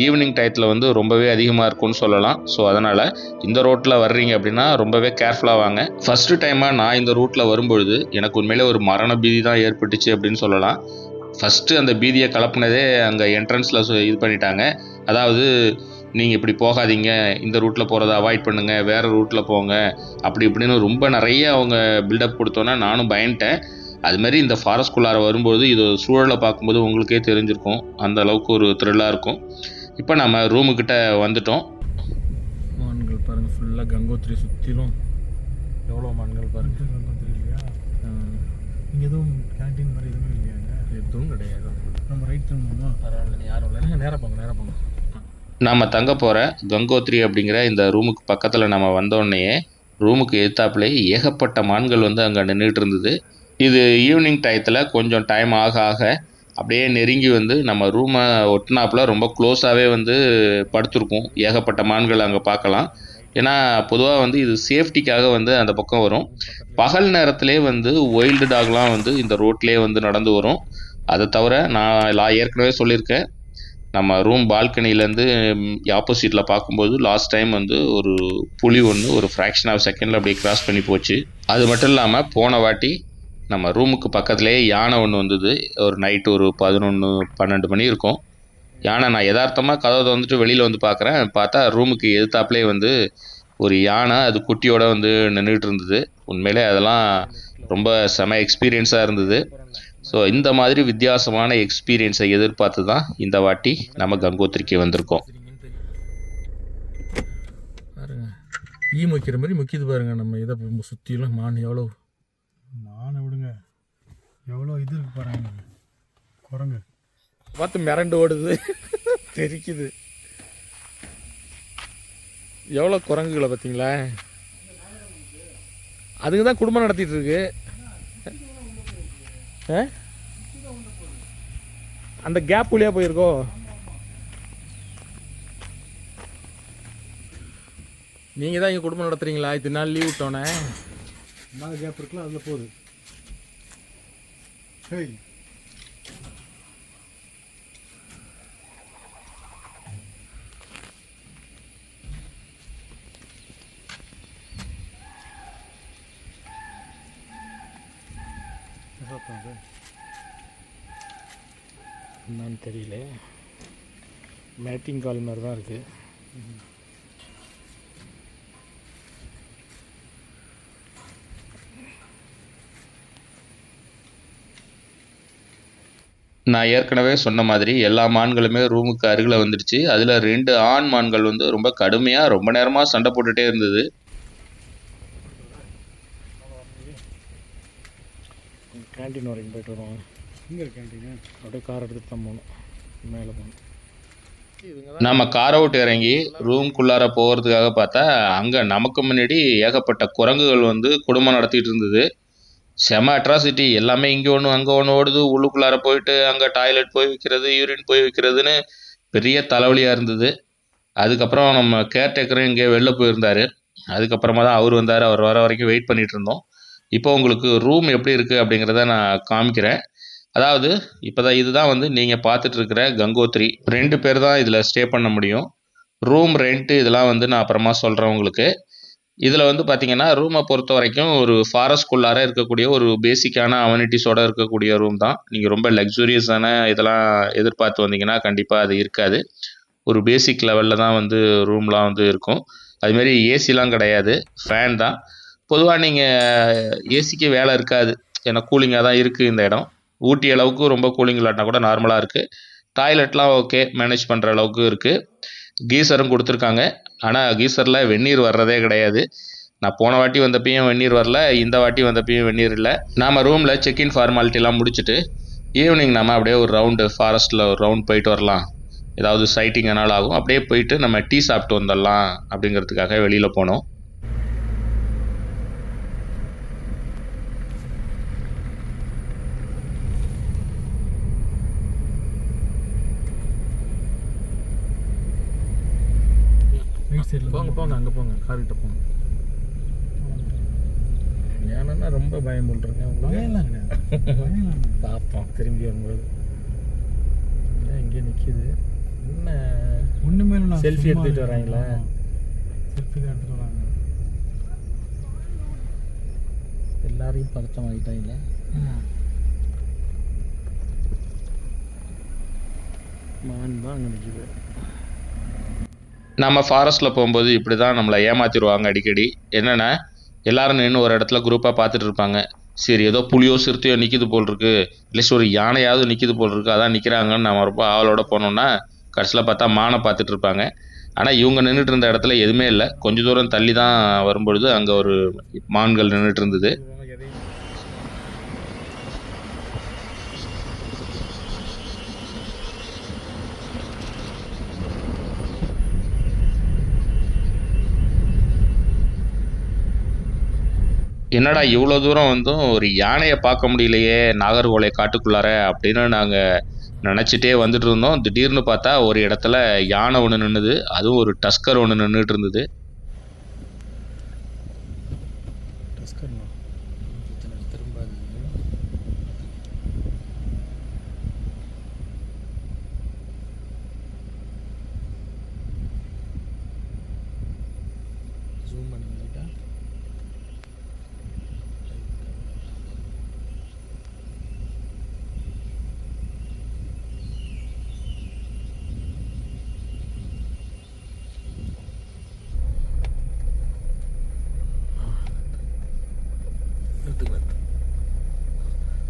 ஈவினிங் டயத்தில் வந்து ரொம்பவே அதிகமாக இருக்கும்னு சொல்லலாம். ஸோ அதனால் இந்த ரோட்டில் வர்றீங்க அப்படின்னா ரொம்பவே கேர்ஃபுல்லாக வாங்க. ஃபஸ்ட்டு டைமாக நான் இந்த ரூட்டில் வரும்பொழுது எனக்கு உண்மையிலே ஒரு மரண பீதி தான் ஏற்பட்டுச்சு அப்படின்னு சொல்லலாம். ஃபஸ்ட்டு அந்த பீதியை கலப்புனதே அங்கே என்ட்ரன்ஸில் இது பண்ணிட்டாங்க. அதாவது நீங்கள் இப்படி போகாதீங்க, இந்த ரூட்டில் போகிறத அவாய்ட் பண்ணுங்கள், வேறு ரூட்டில் போங்க, அப்படி இப்படின்னு ரொம்ப நிறைய அவங்க பில்டப் கொடுத்தோன்னே நானும் பயந்துட்டேன். அதுமாரி இந்த ஃபாரஸ்ட்குள்ளார வரும்போது இது சூழலை பார்க்கும்போது உங்களுக்கே தெரிஞ்சிருக்கும், அந்த அளவுக்கு ஒரு த்ரில்லாக இருக்கும். இப்போ நம்ம ரூமுக்கிட்ட வந்துட்டோம். மான்கள் பாருங்கள், ஃபுல்லாக கங்கோத்ரி சுற்றிலும் எவ்வளோ மான்கள் பாருங்கள். கங்கோத்ரி இல்லையா? இங்கே எதுவும் கேன்டீன் மாதிரி எதுவுமே இல்லையாங்க? எதுவும் கிடையாது. நம்ம ரைட் திரும்பணுமா? பரவாயில்ல, யாரும் இல்லை. நேராக போங்க. நாம் தங்க போகிற கங்கோத்ரி அப்படிங்கிற இந்த ரூமுக்கு பக்கத்தில் நம்ம வந்தோடனே ரூமுக்கு எதிர்த்தாப்புலே ஏகப்பட்ட மான்கள் வந்து அங்கே நின்றுட்டு இருந்தது. இது ஈவினிங் டயத்தில் கொஞ்சம் டைம் ஆக ஆக அப்படியே நெருங்கி வந்து நம்ம ரூமை ஒட்டினாப்பில் ரொம்ப க்ளோஸாகவே வந்து படுத்துருக்கும். ஏகப்பட்ட மான்கள் அங்கே பார்க்கலாம். ஏன்னா பொதுவாக வந்து இது சேஃப்டிக்காக வந்து அந்த பக்கம் வரும். பகல் நேரத்திலே வந்து ஒயில்டு டாக்லாம் வந்து இந்த ரோட்லேயே வந்து நடந்து வரும். அதை தவிர நான் ஏற்கனவே சொல்லியிருக்கேன், நம்ம ரூம் பால்கனிலேருந்து ஆப்போசிட்டில் பார்க்கும்போது லாஸ்ட் டைம் வந்து ஒரு புலி ஒன்று ஒரு ஃப்ராக்ஷன் ஆஃப் செகண்டில் அப்படியே கிராஸ் பண்ணி போச்சு. அது மட்டும் இல்லாமல் போன வாட்டி நம்ம ரூமுக்கு பக்கத்துலேயே யானை ஒன்று வந்தது. ஒரு நைட்டு ஒரு 11-12 மணி இருக்கும். யானை நான் யதார்த்தமாக கதவை வந்துட்டு வெளியில் வந்து பார்க்குறேன். பார்த்தா ரூமுக்கு எதிர்த்தாப்புலே வந்து ஒரு யானை அது குட்டியோடு வந்து நின்றுட்டு இருந்தது. உண்மையிலே அதெல்லாம் ரொம்ப செம எக்ஸ்பீரியன்ஸாக இருந்தது. ஸோ இந்த மாதிரி வித்தியாசமான எக்ஸ்பீரியன்ஸை எதிர்பார்த்து தான் இந்த வாட்டி நம்ம கங்கோத்ரிக்கு வந்திருக்கோம். பாருங்க, ஈ முக்கிற மாதிரி முக்கியது பாருங்க. நம்ம இதை சுற்றிலும் மான் எவ்வளோ, மானை விடுங்க, எவ்வளோ இது இருக்கு பாருங்க. குரங்கு பார்த்து மிரண்டு ஓடுது, தெரிக்குது. எவ்வளோ குரங்குகளை பார்த்தீங்களா? அதுக்கு தான் குடும்பம் நடத்திட்டு இருக்கு. அந்த கேப் வழியாக போயிருக்கோ. நீங்கள் தான் இங்கே குடும்பம் நடத்துறீங்களா? இத்தனை நாள் லீவ் விட்டோன்னே மேலே கேப் இருக்குல்ல, அதில் போகுது. ஹேய், என்னன்னு தெரியல, மேட்டிங் கால் மாதிரி தான் இருக்குது. நான் ஏற்கனவே சொன்ன மாதிரி எல்லா மான்களுமே ரூமுக்கு அருகில் வந்துடுச்சு. அதில் 2 ஆண் மான்கள் வந்து ரொம்ப கடுமையாக ரொம்ப நேரமாக சண்டை போட்டுகிட்டே இருந்தது. கேன்டீன் வரைக்கும் போயிட்டு வருவோம். இங்கே கேன்டீனு அப்படியே கார் எடுத்துகிட்டு தான் போகணும், மேலே போகணும். நம்ம காரை விட்டு இறங்கி ரூம்குள்ளார போகிறதுக்காக பார்த்தா அங்கே நமக்கு முன்னாடி ஏகப்பட்ட குரங்குகள் வந்து குடும்பம் நடத்திட்டு இருந்தது. செம அட்ராசிட்டி. எல்லாமே இங்கே ஒன்று அங்கே ஒன்று ஓடுது. உள்ளுக்குள்ளார போயிட்டு அங்கே டாய்லெட் போய் வைக்கிறது, யூரின் போய் வைக்கிறதுன்னு பெரிய தலைவலியாக இருந்தது. அதுக்கப்புறம் நம்ம கேர்டேக்கரும் எங்கேயோ வெளில போயிருந்தார். அதுக்கப்புறமா தான் அவர் வந்தார். அவர் வர வரைக்கும் வெயிட் பண்ணிகிட்டு இருந்தோம். இப்போ உங்களுக்கு ரூம் எப்படி இருக்குது அப்படிங்கிறத நான் காமிக்கிறேன். அதாவது இப்போ இதுதான் வந்து நீங்கள் பார்த்துட்டு இருக்கிற கங்கோத்ரி. 2 பேர் தான் இதில் ஸ்டே பண்ண முடியும். ரூம் ரெண்ட்டு இதெல்லாம் வந்து நான் அப்புறமா சொல்கிறேன் உங்களுக்கு. இதில் வந்து பார்த்தீங்கன்னா ரூமை பொறுத்த வரைக்கும் ஒரு ஃபாரஸ்ட்குள்ளார இருக்கக்கூடிய ஒரு பேசிக்கான அமெனிட்டிஸோடு இருக்கக்கூடிய ரூம் தான். நீங்கள் ரொம்ப லக்ஸூரியஸான இதெல்லாம் எதிர்பார்த்து வந்தீங்கன்னா கண்டிப்பாக அது இருக்காது. ஒரு பேசிக் லெவலில் தான் வந்து ரூம்லாம் வந்து இருக்கும். அதுமாரி ஏசிலாம் கிடையாது, ஃபேன் தான். பொதுவாக நீங்கள் ஏசிக்கு வேலை இருக்காது, ஏன்னா கூலிங்காக தான் இருக்குது இந்த இடம். ஊட்டி அளவுக்கு ரொம்ப கூலிங் இல்லாட்டினா கூட நார்மலாக இருக்குது. டாய்லெட்லாம் ஓகே, மேனேஜ் பண்ணுற அளவுக்கு இருக்குது. கீசரும் கொடுத்துருக்காங்க. ஆனால் கீசரில் வெந்நீர் வர்றதே கிடையாது. நான் போன வாட்டி வந்தப்பையும் வெந்நீர் வரல, இந்த வாட்டி வந்தப்பையும் வெந்நீர் இல்லை. நாம் ரூமில் செக்இன் ஃபார்மாலிட்டிலாம் முடிச்சுட்டு ஈவினிங் நம்ம அப்படியே ஒரு ரவுண்டு ஃபாரஸ்ட்டில் ஒரு ரவுண்ட் போயிட்டு வரலாம். ஏதாவது சைட்டிங் என்னால் ஆகும். அப்படியே போயிட்டு நம்ம டீ சாப்பிட்டு வந்துடலாம் அப்படிங்கிறதுக்காக வெளியில் போனோம். போங்க அங்கே போங்க, கார்கிட்ட போங்க. ஏன்னா ரொம்ப பயம் போட்டுருக்கேன் உங்களுக்கு. பார்ப்போம் திரும்பி வரும்போது. இங்கே நிற்கிது என்ன ஒன்றுமே செல்ஃபி எடுத்துகிட்டு வராங்களா? செல்ஃபி தான் எடுத்துகிட்டு வராங்க. எல்லாரையும் பதட்டம் ஆகிட்டாங்களா? மான் தான் அங்கே நிற்கிது. நம்ம ஃபாரஸ்ட்டில் போகும்போது இப்படி தான் நம்மளை ஏமாற்றிடுவாங்க அடிக்கடி. என்னென்னா எல்லோரும் நின்று ஒரு இடத்துல குரூப்பாக பார்த்துட்டு இருப்பாங்க. சரி, ஏதோ புலியோ சிறுத்தையோ நிற்கிது போல் இருக்குது, இல்லை ஒரு யானையாவது நிற்கிது போல் இருக்குது, அதான் நிற்கிறாங்கன்னு நம்ம ரொம்ப ஆவலோட போனோம்னா கடைசியில் பார்த்தா மானை பார்த்துட்டு இருப்பாங்க. ஆனால் இவங்க நின்றுட்டு இருந்த இடத்துல எதுவுமே இல்லை. கொஞ்சம் தூரம் தள்ளி தான் வரும்பொழுது அங்கே ஒரு மான்கள் நின்றுட்டு இருந்தது. என்னடா இவ்வளோ தூரம் வந்தும் ஒரு யானையை பார்க்க முடியலையே நாகர்கோலை காட்டுக்குள்ளார அப்படின்னு நாங்கள் நினச்சிட்டே வந்துட்டு இருந்தோம். திடீர்னு பார்த்தா ஒரு இடத்துல யானை ஒன்று நின்றுது, அதுவும் ஒரு டஸ்கர் ஒன்று நின்றுட்டு இருந்தது.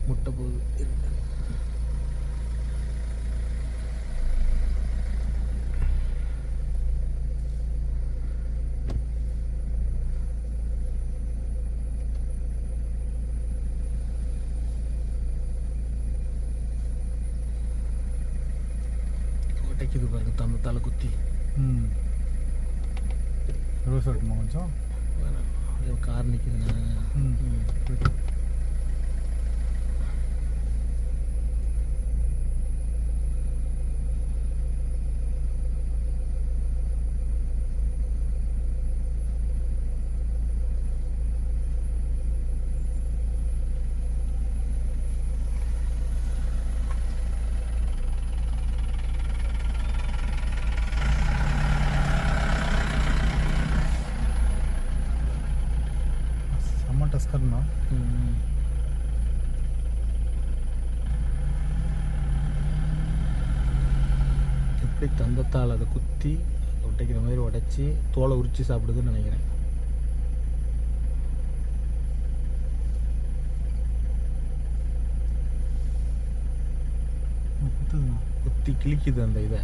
முட்டை போகுது. உடைக்குது பாருங்க, தந்த தலை குத்தி. ரோஸ் இருக்குமா கொஞ்சம்? கார் நிற்குதுண்ணா. டஸ்கர்னா எப்படி தந்தத்தால் அதை குத்தி உடைக்கிற மாதிரி உடைச்சி தோலை உரிச்சு சாப்பிடுதுன்னு நினைக்கிறேன். குத்தி கிழிக்குது அந்த இதை.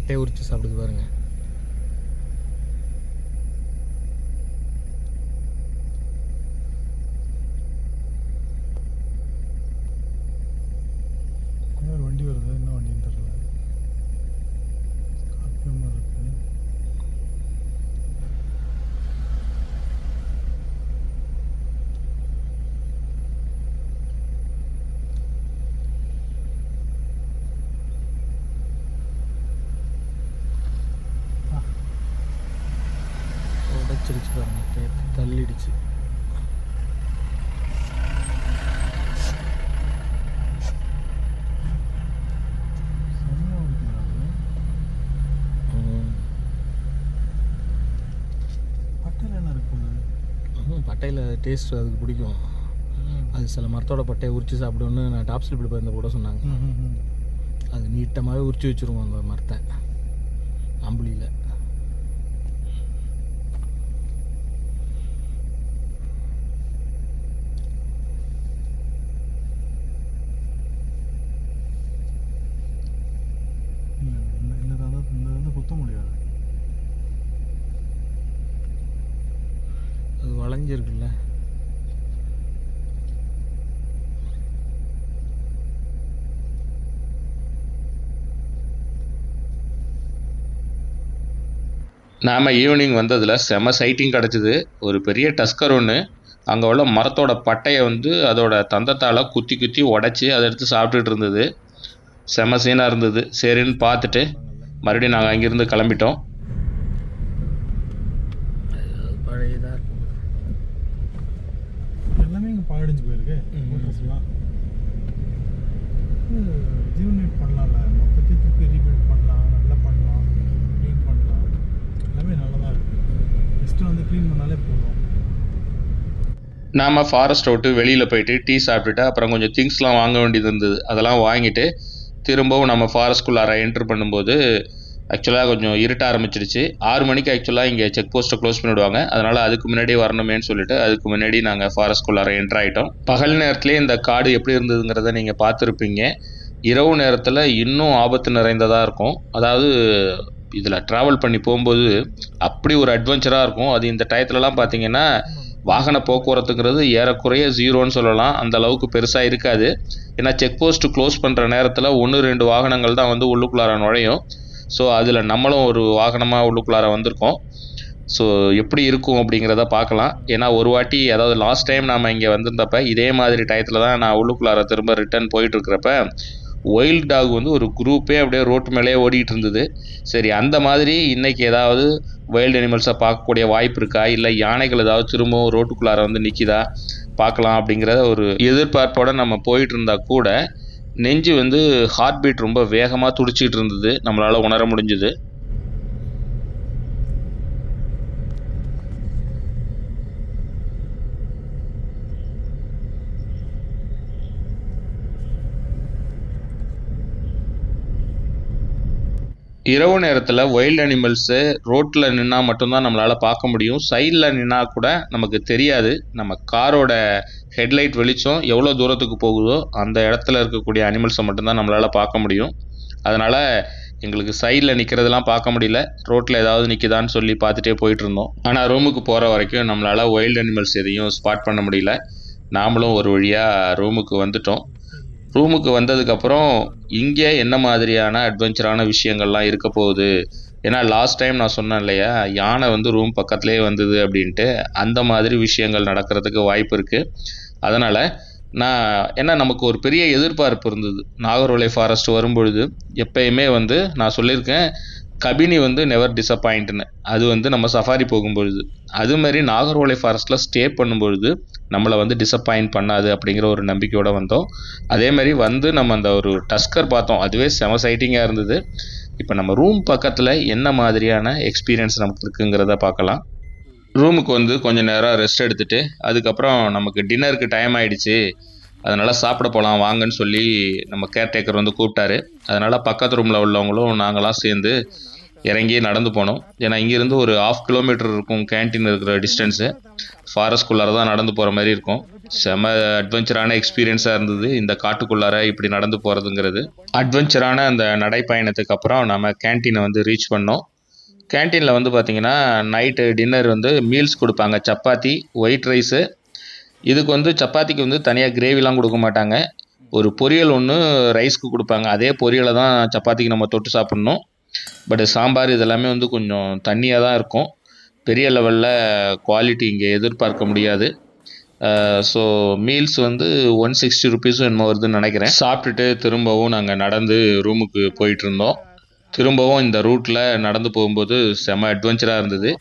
பட்டையை உரிச்சு சாப்பிடுது பாருங்க. ஒரு வண்டி வருது, என்ன வண்டின்னு தெரியல. ஸ்கார்பியோ மாதிரி இருக்கு. உடைச்சிருச்சு பாருங்க, தள்ளிடுச்சு. பட்டையில் டேஸ்ட் அதுக்கு பிடிக்கும். அது சில மரத்தோட பட்டையை உரிச்சு சாப்பிடுன்னு நான் டாப் ஸ்லிப்பில் போயிருந்த கூட சொன்னாங்க. அது நீட்டமாகவே உரிச்சு வச்சுருவோம் அந்த மரத்தை அம்புலியில். இந்த குத்த முடியாது, அது வளைஞ்சிருக்குல்ல. நாம் ஈவினிங் வந்ததில் செம சைட்டிங் கிடச்சிது. ஒரு பெரிய டஸ்கர் ஒன்று அங்கே உள்ள மரத்தோட பட்டையை வந்து அதோட தந்தத்தால் குத்தி குத்தி உடச்சி அதை எடுத்து சாப்பிட்டுட்டு இருந்தது. செம சீனாக இருந்தது. சரின்னு பார்த்துட்டு மறுபடியும் நாங்கள் அங்கேருந்து கிளம்பிட்டோம். பழையதாக இருக்கும் எல்லாமே இங்கே பாழடைஞ்சு போயிருக்கு. மோட்டர்ஸ்லாம் ரீயூனிட் பண்ணலாம்ல, மொத்தத்தையும் திருப்பி ரீபில்ட் பண்ணலாம், நல்லா பண்ணலாம், க்ளீன் பண்ணலாம். எல்லாமே நல்லா தான் இருக்குது. ஜஸ்ட்டு வந்து க்ளீன் பண்ணாலே போதும். நாம் ஃபாரஸ்ட் விட்டு வெளியில் போயிட்டு டீ சாப்பிட்டுட்டு அப்புறம் கொஞ்சம் திங்ஸ்லாம் வாங்க வேண்டியது இருந்தது. அதெல்லாம் வாங்கிட்டு திரும்பவும் நம்ம ஃபாரஸ்ட்குள்ளார என்ட்ரு பண்ணும்போது ஆக்சுவலாக கொஞ்சம் இருட்ட ஆரம்பிச்சிடுச்சு. 6 மணிக்கு ஆக்சுவலாக இங்கே செக் போஸ்ட்டை க்ளோஸ் பண்ணிவிடுவாங்க. அதனால் அதுக்கு முன்னாடி வரணுமேன்னு சொல்லிட்டு அதுக்கு முன்னாடி நாங்கள் ஃபாரஸ்ட்குள்ளார என்ட்ரு ஆகிட்டோம். பகல் நேரத்துலேயே இந்த காடு எப்படி இருந்ததுங்கிறத நீங்கள் பார்த்துருப்பீங்க. இரவு நேரத்தில் இன்னும் ஆபத்து நிறைந்ததாக இருக்கும். அதாவது இதில் ட்ராவல் பண்ணி போகும்போது அப்படி ஒரு அட்வென்ச்சராக இருக்கும். அது இந்த டயத்துலலாம் பார்த்தீங்கன்னா வாகன போக்குவரத்துங்கிறது ஏறக்குறைய 0ன்னு சொல்லலாம். அந்த அளவுக்கு பெருசாக இருக்காது. ஏன்னா செக் போஸ்ட்டு க்ளோஸ் பண்ணுற நேரத்தில் 1-2 வாகனங்கள் தான் வந்து உள்ளுக்குள்ளார நுழையும். ஸோ அதில் நம்மளும் ஒரு வாகனமாக உள்ளுக்குள்ளார வந்திருக்கோம். ஸோ எப்படி இருக்கும் அப்படிங்கிறத பார்க்கலாம். ஏன்னா ஒரு வாட்டி, அதாவது லாஸ்ட் டைம் நாம் இங்கே வந்திருந்தப்ப இதே மாதிரி டயத்தில் தான் நான் உள்ளுக்குள்ளார திரும்ப ரிட்டர்ன் போயிட்டுருக்கிறப்ப ஒயில்ட் டாக் வந்து ஒரு குரூப்பே அப்படியே ரோட்டு மேலேயே ஓடிட்டு இருந்தது. சரி, அந்த மாதிரி இன்றைக்கி ஏதாவது வைல்டு அனிமல்ஸை பார்க்கக்கூடிய வாய்ப்பு இருக்கா, இல்லை யானைகள் ஏதாவது திரும்பவும் ரோட்டுக்குள்ளார வந்து நிற்கிதா பார்க்கலாம் அப்படிங்கிற ஒரு எதிர்பார்ப்போடு நம்ம போயிட்டு இருந்தால் கூட நெஞ்சு வந்து ஹார்ட் பீட் ரொம்ப வேகமாக துடிச்சிட்டு இருந்தது, நம்மளால் உணர முடிஞ்சுது. இரவு நேரத்தில் வைல்டு அனிமல்ஸு ரோட்டில் நின்னா மட்டும்தான் நம்மளால் பார்க்க முடியும். சைடில் நின்னா கூட நமக்கு தெரியாது. நம்ம காரோட ஹெட்லைட் வெளிச்சம் எவ்வளோ தூரத்துக்கு போகுதோ அந்த இடத்துல இருக்கக்கூடிய அனிமல்ஸை மட்டும்தான் நம்மளால் பார்க்க முடியும். அதனால் எங்களுக்கு சைடில் நிற்கிறதெல்லாம் பார்க்க முடியல. ரோட்டில் ஏதாவது நிற்கிதான்னு சொல்லி பார்த்துட்டே போயிட்டு இருந்தோம். ஆனால் ரூமுக்கு போகிற வரைக்கும் நம்மளால் வைல்டு அனிமல்ஸ் எதையும் ஸ்பாட் பண்ண முடியல. நாமளும் ஒரு வழியாக ரூமுக்கு வந்துட்டோம். ரூமுக்கு வந்ததுக்கப்புறம் இங்கே என்ன மாதிரியான அட்வென்ச்சரான விஷயங்கள்லாம் இருக்க போகுது, ஏன்னா லாஸ்ட் டைம் நான் சொன்னேன் இல்லையா, யானை வந்து ரூம் பக்கத்துலேயே வந்தது அப்படின்ட்டு, அந்த மாதிரி விஷயங்கள் நடக்கிறதுக்கு வாய்ப்பு இருக்குது. அதனால் ஏன்னா நமக்கு ஒரு பெரிய எதிர்பார்ப்பு இருந்தது நாகர்கோவில் ஃபாரஸ்ட் வரும்பொழுது. எப்பயுமே வந்து நான் சொல்லியிருக்கேன், கபினி வந்து நெவர் டிசப்பாயிண்ட்னு. அது வந்து நம்ம சஃபாரி போகும்பொழுது, அதுமாரி நாகர்கோவில் ஃபாரஸ்ட்டில் ஸ்டே பண்ணும்பொழுது நம்மளை வந்து டிசப்பாயிண்ட் பண்ணாது அப்படிங்கிற ஒரு நம்பிக்கையோடு வந்தோம். அதேமாதிரி வந்து நம்ம அந்த ஒரு டஸ்கர் பார்த்தோம், அதுவே செம சைட்டிங்காக இருந்தது. இப்போ நம்ம ரூம் பக்கத்தில் என்ன மாதிரியான எக்ஸ்பீரியன்ஸ் நமக்கு இருக்குங்கிறத பார்க்கலாம். ரூமுக்கு வந்து கொஞ்சம் நேரம் ரெஸ்ட் எடுத்துகிட்டு அதுக்கப்புறம் நமக்கு டின்னருக்கு டைம் ஆகிடுச்சு, அதனால் சாப்பிட போகலாம் வாங்கன்னு சொல்லி நம்ம கேர்டேக்கர் வந்து கூப்பிட்டாரு. அதனால் பக்கத்து ரூமில் உள்ளவங்களும் நாங்களாம் சேர்ந்து இறங்கி நடந்து போனோம். ஏன்னா இங்கேருந்து ஒரு 1/2 கிலோமீட்டர் இருக்கும் கேன்டீன் இருக்கிற டிஸ்டன்ஸு. ஃபாரஸ்ட்குள்ளார தான் நடந்து போகிற மாதிரி இருக்கும். செம அட்வென்ச்சரான எக்ஸ்பீரியன்ஸாக இருந்தது இந்த காட்டுக்குள்ளார இப்படி நடந்து போகிறதுங்கிறது. அட்வென்ச்சரான அந்த நடைப்பயணத்துக்கு அப்புறம் நம்ம கேன்டீனை வந்து ரீச் பண்ணோம். கேன்டீனில் வந்து பார்த்திங்கன்னா நைட்டு டின்னர் வந்து மீல்ஸ் கொடுப்பாங்க. Chapati, white rice. இதுக்கு வந்து சப்பாத்திக்கு வந்து தனியாக கிரேவிலாம் கொடுக்க மாட்டாங்க. ஒரு பொரியல் ஒன்று ரைஸ்க்கு கொடுப்பாங்க. அதே பொரியலை தான் சப்பாத்திக்கு நம்ம தொட்டு சாப்பிட்ணும். பட் சாம்பார் இதெல்லாமே வந்து கொஞ்சம் தண்ணியாக தான் இருக்கும். பெரிய லெவலில் குவாலிட்டி இங்கே எதிர்பார்க்க முடியாது. ஸோ மீல்ஸ் வந்து 160 ருபீஸும் என்னமோ வருதுன்னு நினைக்கிறேன். சாப்பிட்டுட்டு திரும்பவும் நாங்கள் நடந்து ரூமுக்கு போயிட்டுருந்தோம். திரும்பவும் இந்த ரூட்டில் நடந்து போகும்போது செம அட்வென்ச்சராக இருந்தது.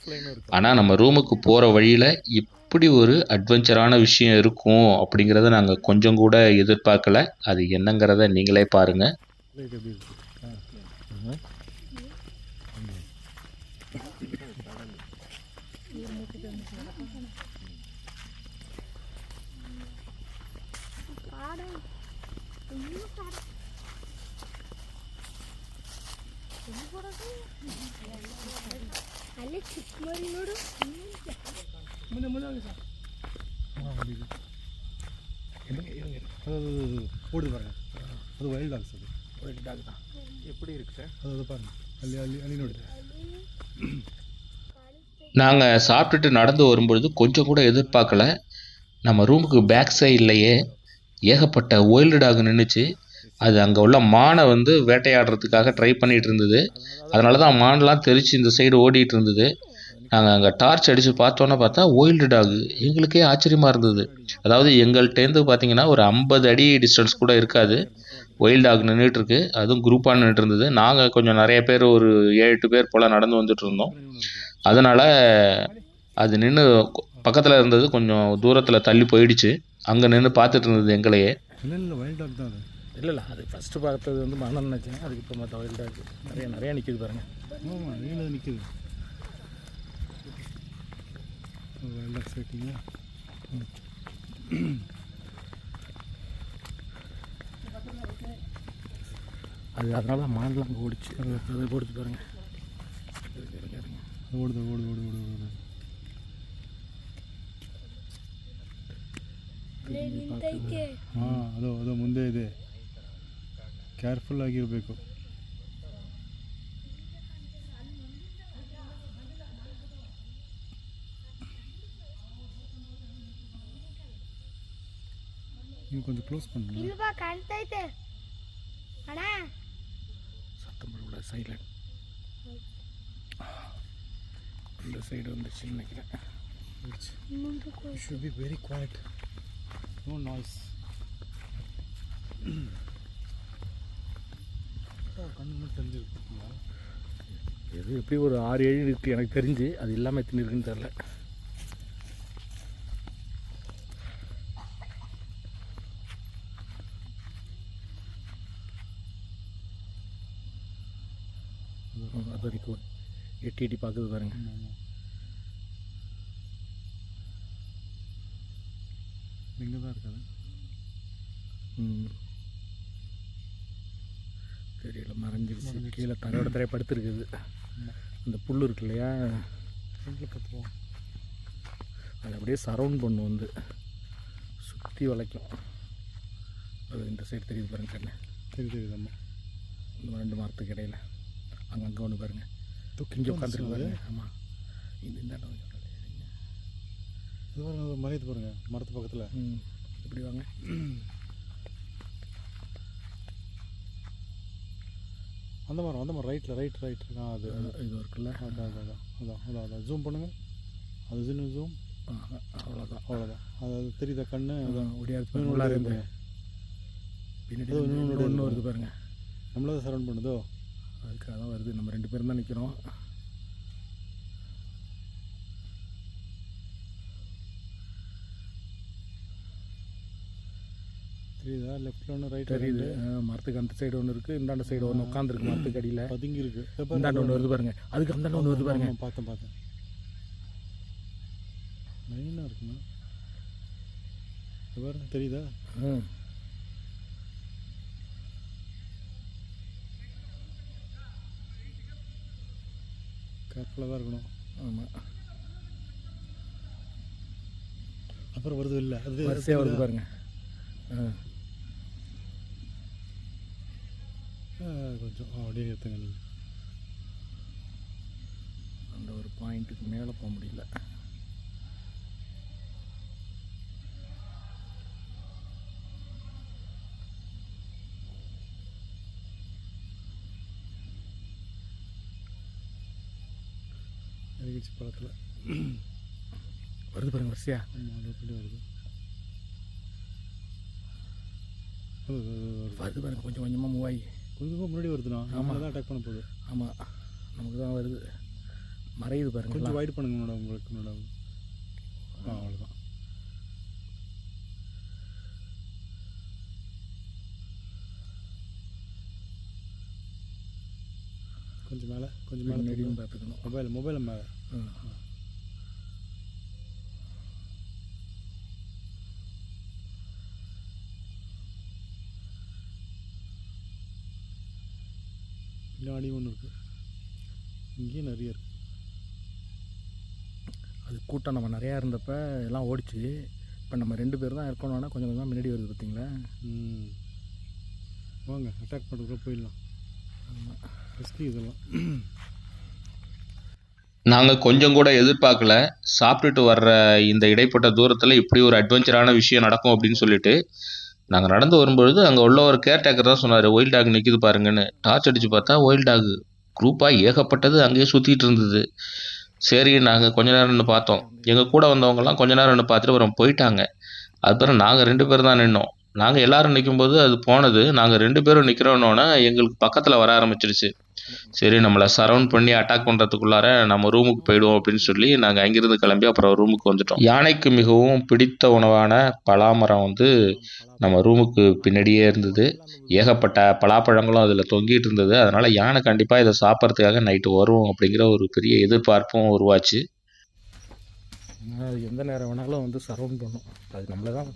ஆனால் நம்ம ரூமுக்கு போகிற வழியில் இப்படி ஒரு அட்வென்ச்சரான விஷயம் இருக்கும் அப்படிங்கிறத நாங்கள் கொஞ்சம் கூட எதிர்பார்க்கல. அது என்னங்கிறத நீங்களே பாருங்கள். ಅಲ್ಲಿ ಚಿಕ್ಕ ಮರಿ ನೋಡು ಮುಂದೆ ಮುಂದೆ ಹೋಗಿ ಸರ್. அது ஓடுது பாருங்க, அது வைல்ட் டாக்ஸ். அது வைல்ட் டாக் தான். எப்படி இருக்கு சார்? அது பாருங்க, அள்ளி அள்ளி அள்ளி நோடுது. நாங்கள் சாப்பிட்டுட்டு நடந்து வரும்பொழுது கொஞ்சம் கூட எதிர்பார்க்கல. நம்ம ரூமுக்கு பேக் சைட்லேயே ஏகப்பட்ட ஒயில்டு டாக் நின்றுச்சு. அது அங்கே உள்ள மானை வந்து வேட்டையாடுறதுக்காக ட்ரை பண்ணிகிட்டு இருந்தது. அதனால தான் மான்லாம் தெரித்து இந்த சைடு ஓடிட்டு இருந்தது. நாங்கள் அங்கே டார்ச் அடித்து பார்த்தா ஒயில்டு டாகு. எங்களுக்கே ஆச்சரியமாக இருந்தது. அதாவது எங்கள்கிட்டேருந்து பார்த்தீங்கன்னா ஒரு 50 அடி டிஸ்டன்ஸ் கூட இருக்காது. ஒயில்டு டாக் நின்றுட்டுருக்கு. அதுவும் குரூப்பாக நின்றுட்டு இருந்தது. நாங்கள் கொஞ்சம் நிறைய பேர், ஒரு 7-8 பேர் போல் நடந்து வந்துட்டு இருந்தோம். அதனால் அது நின்று பக்கத்தில் இருந்தது, கொஞ்சம் தூரத்தில் தள்ளி போயிடுச்சு. அங்கே நின்று பார்த்துட்டு இருந்தது எங்களையே. இல்லை வைல்ட் டாக் தான் அது. இல்லை அது ஃபஸ்ட்டு பார்த்தது வந்து மனம் நினச்சேன். அதுக்கு இப்போ மற்ற வைல்ட் டாக் நிறையா நிற்கிது பாருங்கள். ஆமாம், நீங்களே நிற்கிது வைல்ட் டாக் சைட்டிங்க. அது அதனால தான் மான்லாம் அங்கே ஓடிச்சு. அதை ஓடிச்சு பாருங்கள். ಓಡಿದೆ ಓಡಿದೆ ಓಡಿ ಓಡಿ ಓಡಿ ಹಾಂ, ಅದು ಅದು ಮುಂದೆ ಇದೆ. ಕೇರ್ಫುಲ್ ಆಗಿರಬೇಕು. ನೀವು ಕೊಂಚ ಕ್ಲೋಸ್ பண்ணு. ಇಲ್ವಾ ಕಾಣ್ತೈತೆ ಅಣ್ಣ. சத்தம் போட சைலண்ட். இந்த சைடு வந்துச்சு நினைக்கிறேன். should be very quiet, no noise. கண்ணு மட்டும் தெரிஞ்சிருக்குங்களா? இது எப்படி ஒரு 6-7 இருக்குது எனக்கு தெரிஞ்சு. அது எல்லாமே எத்தனை இருக்குன்னு தெரில. அது வரைக்கும் எட்டி பார்க்குது பாருங்க. இங்கே தான் இருக்காது. தெரியல, மறைஞ்சிருச்சு. கீழே தரையோட தரையை படுத்துருக்குது. அந்த புல் இருக்கு இல்லையா, கற்றுவோம். அது அப்படியே சரவுண்ட் பண்ணும், வந்து சுற்றி வளைக்கும். அது இந்த சைடு தெரியுது பாருங்க கண்ணு. தெரியுதாம்மா, இந்த 2 மரத்துக்கு இடையில அங்கங்கே ஒன்று பாருங்கள். இங்கே உட்காந்துருக்கு பாருங்க. ஆமாம், இந்த இடம் இது பாருங்க, மறையுது பாருங்க மரத்து பக்கத்தில். இப்படி வாங்க. அந்த மரம் ரைட்டில் ரைட் அது இது இருக்குல்ல. அதான் ஜூம் பண்ணுங்கள். அது ஜூம் அவ்வளோதான். அது தெரியுதா கண்ணு? அதான் ஒடியாது நல்லா இருந்து பின்னாடி ஒன்று வருது பாருங்க. நம்மளதான் சரௌண்ட் பண்ணுதோ, அதுக்காக தான் வருது. நம்ம 2 பேரும் தான் நிற்கிறோம். தெரியுதா? லெஃப்ட்டில் ஒன்று ரைட் தெரியுது. மரத்துக்கு அந்த சைடு ஒன்று இருக்குது, இந்தாண்ட சைடு ஒன்று உட்காந்துருக்கு. மரத்துக்கு அடியில் பதுங்கி இருக்கு. இந்தாண்ட ஒன்று வருது பாருங்க. அதுக்கு அந்தாண்ட ஒன்று வருது பாருங்க. பார்த்தேன் லைனாக இருக்குண்ணா. பாருங்க, தெரியுதா? கேர்ஃபுல்லாக தான் இருக்கணும். ஆமாம், அப்புறம் வருது இல்லை அது வரிசையாக வருது பாருங்க. கொஞ்சம் அப்படியே எடுத்துங்க நீங்கள். அந்த ஒரு பாயிண்ட்டுக்கு மேலே போக முடியல. இறங்கிச்சு பழத்தில் வருது பாருங்க வரிசையா. ஆமாம் அது எப்படி வருது வருது பாருங்க, கொஞ்சம் கொஞ்சமாக மூவ் ஆகி கொஞ்சமாக முன்னாடி வருதுண்ணா. ஆமாம் தான் அட்டாக் பண்ண போகுது. ஆமாம் நமக்கு தான் வருது, மறையுது பாருங்க. கொஞ்சம் வைட் பண்ணுங்க மேடம் உங்களுக்கு மேடம். அவ்வளோதான். கொஞ்சம் மேலே கொஞ்சம் மேலே மீடியம் பார்த்துக்கணும். மொபைல் மேலே. பின்னாடி ஒன்று இருக்குது, இங்கேயும் நிறைய இருக்குது. அது கூட்டம் நம்ம நிறையா இருந்தப்ப எல்லாம் ஓடிச்சு. இப்போ நம்ம 2 பேர் தான் இருக்கணும்னா கொஞ்சம் கொஞ்சமாக முன்னாடி வருது பார்த்தீங்களா. வாங்க அட்டாக் பண்ணுறதுக்குள்ள போயிடலாம். ஆமாம், ரிஸ்கி இதெல்லாம். நாங்கள் கொஞ்சம் கூட எதிர்பார்க்கல, சாப்பிட்டுட்டு வர்ற இந்த இடைப்பட்ட தூரத்தில் இப்படி ஒரு அட்வென்ச்சரான விஷயம் நடக்கும் அப்படின்னு சொல்லிட்டு. நாங்கள் நடந்து வரும்பொழுது அங்கே உள்ள ஒரு கேர்டேக்கர் தான் சொன்னார், ஒயில்ட் டாக் நிற்கிது பாருங்கன்னு. டார்ச் அடித்து பார்த்தா ஒயில்ட் டாக் குரூப்பாக ஏகப்பட்டது அங்கேயே சுற்றிட்டு இருந்தது. சரி நாங்கள் கொஞ்ச நேரம் நின்று பார்த்தோம். எங்கள் கூட வந்தவங்கலாம் கொஞ்ச நேரம் நின்று பார்த்துட்டு அப்புறம் போயிட்டாங்க. அதுக்கப்புறம் நாங்கள் 2 பேர் தான் நின்னோம். நாங்கள் எல்லோரும் நிற்கும்போது அது போனது. நாங்கள் 2 பேரும் நிற்கிறோன்னொன்னே எங்களுக்கு பக்கத்தில் வர ஆரம்பிச்சிருச்சு. சரி நம்மளை சரவுண்ட் பண்ணி அட்டாக் பண்ணுறதுக்குள்ளார நம்ம ரூமுக்கு போயிடுவோம் அப்படின்னு சொல்லி நாங்கள் அங்கேருந்து கிளம்பி அப்புறம் ரூமுக்கு வந்துட்டோம். யானைக்கு மிகவும் பிடித்த உணவான பலாமரம் வந்து நம்ம ரூமுக்கு பின்னாடியே இருந்தது. ஏகப்பட்ட பலாப்பழங்களும் அதில் தொங்கிட்டு இருந்தது. அதனால் யானை கண்டிப்பாக இதை சாப்பிட்றதுக்காக நைட்டு வரும் அப்படிங்கிற ஒரு பெரிய எதிர்பார்ப்பும் உருவாச்சு. அது எந்த நேரம் வேணாலும் வந்து சரவுண்ட் பண்ணும். அது நம்மளை தான்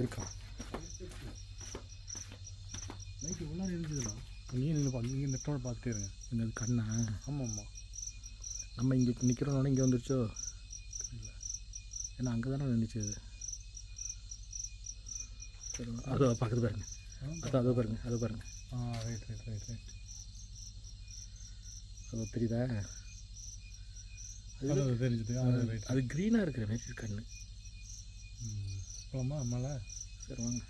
இருக்கா. நைட்டு உள்ளார இருந்துச்சுண்ணா. அங்கேயும் நின்று நெட்டோட பார்த்துட்டே இருங்க. என்னது கண்ணா? ஆமாம் நம்ம இங்கே நிற்கிறோன்னே இங்கே வந்துருச்சோ. ஏன்னா அங்கே தானே நின்றுச்சு அது. சரி அதோ பார்க்குறது பாருங்க. அதோ பாருங்க, அதோ பாருங்க. ரைட். அதோ தெரியுதா? அது தெரிஞ்சுது. ரைட். அது க்ரீனாக இருக்கிற மாதிரி கண்ணு. போகலாமா மழை? சரி வாங்க.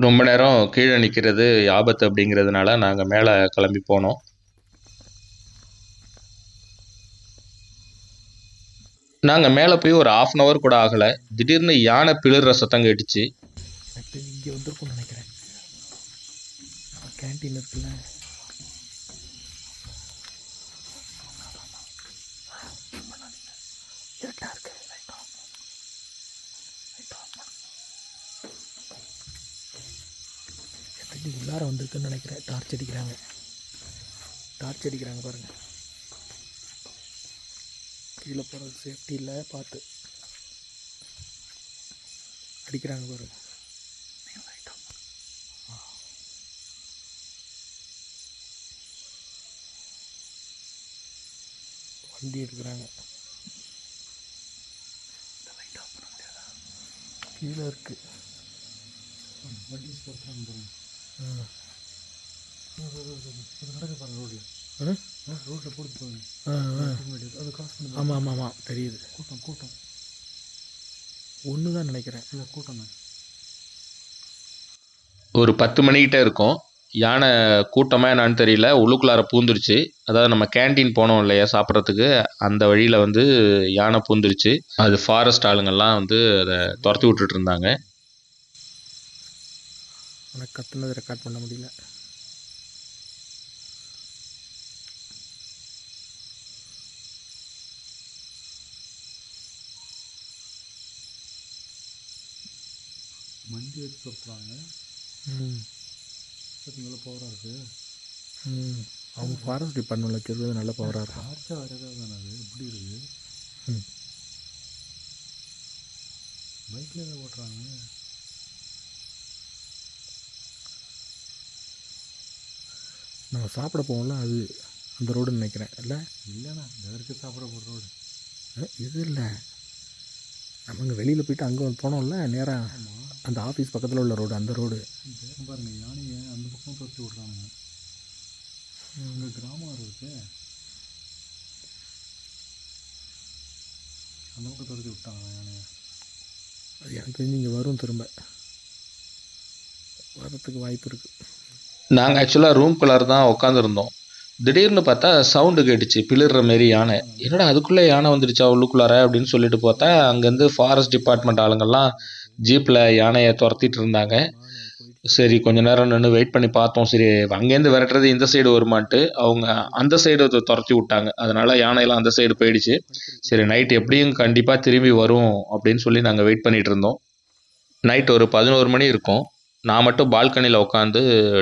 ரொம்ப நேரம் கீழே நிற்கிறது ஆபத்து அப்படிங்கிறதுனால நாங்கள் மேலே கிளம்பி போனோம். நாங்கள் மேலே போய் ஒரு 1/2 hour கூட ஆகலை. திடீர்னு யானை பிளிற சத்தம் கேட்டுச்சு. இங்கே வந்துருக்கும்னு நினைக்கிறேன். கேன்டீன் இருக்குல்ல, உள்ளார வந்திருக்குன்னு நினைக்கிறேன். டார்ச் அடிக்கிறாங்க பாருங்க. கீழே போகிறது சேஃப்டி இல்லை, பார்த்து அடிக்கிறாங்க பாருங்க. வண்டி எடுக்கிறாங்க. கீழே இருக்கு வண்டி ஸ்போர்ட்ஸ் போகிறேன். நடக்க பாருங்க ரோட்டில் போட்டு போகுது. அது காசு பண்ணி. ஆமாம் தெரியுது. கூட்டம் ஒன்று தான் நினைக்கிறேன். இல்லை கூட்டம் தான். ஒரு 10 மணிக்கிட்ட இருக்கும். யானை கூட்டமாக என்னான்னு தெரியல, உள்ளுக்குள்ளார பூந்துருச்சு. அதாவது நம்ம கேன்டீன் போனோம் இல்லையா சாப்பிட்றதுக்கு, அந்த வழியில் வந்து யானை பூந்துருச்சு. அது ஃபாரஸ்ட் ஆளுங்கள்லாம் வந்து அதை துரத்தி விட்டுட்டு இருந்தாங்க. ஆனால் கத்துனது ரெக்கார்ட் பண்ண முடியல. வண்டி வச்சு துரத்துறாங்க. நல்லா பவராக இருக்குது. அவங்க ஃபாரஸ்ட் டிபார்ட்மெண்ட்டில் வச்சுருக்கிறது நல்ல பவராக இருக்கும். ஆர்ச்சா வேறு ஏதாவது தானே அது எப்படி இருக்குது? பைக்கில் ஏதாவது ஓட்டுறாங்க. நம்ம சாப்பிட போவோம்ல, அது அந்த ரோடுன்னு நினைக்கிறேன். இல்லை இல்லைண்ணா இதற்கு சாப்பிட போகிற ரோடு இது இல்லை, நம்ம இங்கே வெளியில் போயிட்டு அங்கே போனோம்ல நேராக அந்த ஆஃபீஸ் பக்கத்தில் உள்ள ரோடு, அந்த ரோடு. பாருங்கள் யானையை அந்த பக்கம் துரத்தி விட்றானுங்க. இங்கே கிராமம் இருக்கு, அந்த பக்கம் துரத்தி விட்டாங்க யானையை. அது எனக்கு தெரிஞ்சு இங்கே வரும், திரும்ப வரத்துக்கு வாய்ப்பு இருக்குது. நாங்கள் ஆக்சுவலாக ரூம்குள்ளார தான் உட்காந்துருந்தோம். திடீர்னு பார்த்தா சவுண்டு கேட்டுச்சு, பிளிர்ற மாரி யானை. என்னடா அதுக்குள்ளே யானை வந்துடுச்சா உள்ளுக்குள்ளார அப்படின்னு சொல்லிட்டு பார்த்தா அங்கேருந்து ஃபாரஸ்ட் டிபார்ட்மெண்ட் ஆளுங்கள்லாம் ஜீப்பில் யானையை துரத்திட்டு இருந்தாங்க. சரி கொஞ்ச நேரம் நின்று வெயிட் பண்ணி பார்த்தோம். சரி அங்கேருந்து விரட்டுறது இந்த சைடு வருமான்ட்டு அவங்க அந்த சைடு துரத்தி விட்டாங்க. அதனால் யானையெல்லாம் அந்த சைடு போயிடுச்சு. சரி நைட் எப்படியும் கண்டிப்பாக திரும்பி வரும் அப்படின்னு சொல்லி நாங்கள் வெயிட் பண்ணிகிட்டு இருந்தோம். நைட் ஒரு 11 மணி இருக்கும். நான் மட்டும் பால்கனியில் உட்காந்து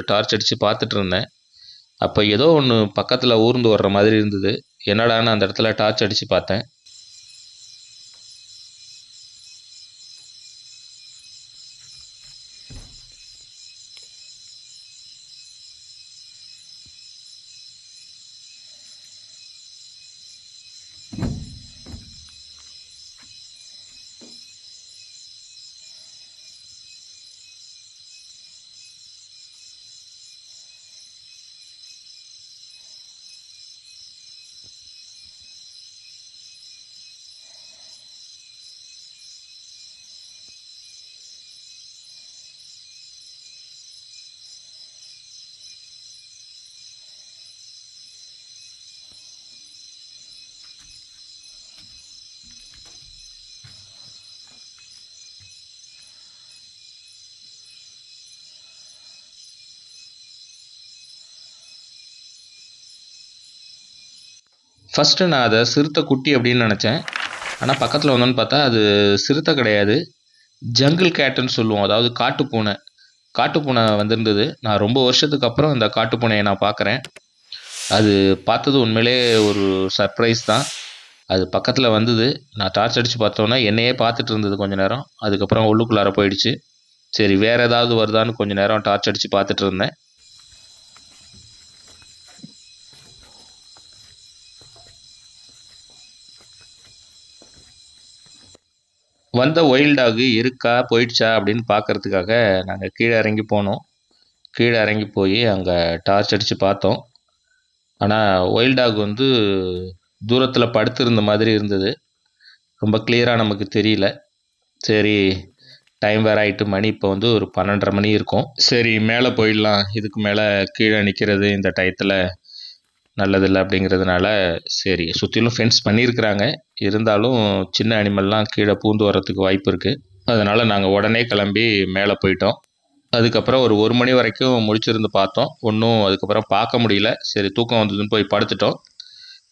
டார்ச் அடித்து பார்த்துட்டு இருந்தேன். அப்போ ஏதோ ஒன்று பக்கத்தில் ஊர்ந்து வர்ற மாதிரி இருந்தது. என்னடான்னு அந்த இடத்துல டார்ச் அடித்து பார்த்தேன். ஃபஸ்ட்டு நான் அதை சிறுத்தை குட்டி அப்படின்னு நினச்சேன். ஆனால் பக்கத்தில் வந்தோன்னு பார்த்தா அது சிறுத்தை கிடையாது, ஜங்கிள் கேட்டுன்னு சொல்லுவோம். அதாவது காட்டுப்பூனை. காட்டுப்பூனை வந்திருந்தது. நான் ரொம்ப வருஷத்துக்கு அப்புறம் இந்த காட்டுப்பூனையை நான் பார்க்குறேன். அது பார்த்தது உண்மையிலே ஒரு சர்ப்ரைஸ் தான். அது பக்கத்தில் வந்தது. நான் டார்ச் அடித்து பார்த்தோன்னா என்னையே பார்த்துட்டு இருந்தது கொஞ்ச நேரம். அதுக்கப்புறம் உள்ளுக்குள்ளார போயிடுச்சு. சரி வேறு ஏதாவது வருதான்னு கொஞ்ச நேரம் டார்ச் அடித்து பார்த்துட்டு இருந்தேன். வந்த ஒயில்ட் டாகு இருக்கா போயிடுச்சா அப்படின்னு பார்க்கறதுக்காக நாங்கள் கீழே இறங்கி போனோம். கீழே இறங்கி போய் அங்கே டார்ச் அடித்து பார்த்தோம். ஆனால் ஒயில்ட் டாக் வந்து தூரத்தில் படுத்திருந்த மாதிரி இருந்தது. ரொம்ப கிளியராக நமக்கு தெரியல. சரி டைம் வேறு ஆகிட்டு, மணி இப்போ வந்து ஒரு 12:30 மணி இருக்கும். சரி மேலே போயிடலாம், இதுக்கு மேலே கீழே நிற்கிறது இந்த டயத்தில் நல்லதில்லை அப்படிங்கிறதுனால சரி சுற்றிலும் ஃபென்ஸ் பண்ணியிருக்கிறாங்க. இருந்தாலும் சின்ன அனிமல்லாம் கீழே பூந்து வர்றதுக்கு வாய்ப்பு இருக்குது. அதனால் நாங்கள் உடனே கிளம்பி மேலே போயிட்டோம். அதுக்கப்புறம் ஒரு 1 மணி வரைக்கும் முழிச்சிருந்து பார்த்தோம். ஒன்றும் அதுக்கப்புறம் பார்க்க முடியல. சரி தூக்கம் வந்ததுன்னு போய் படுத்துட்டோம்.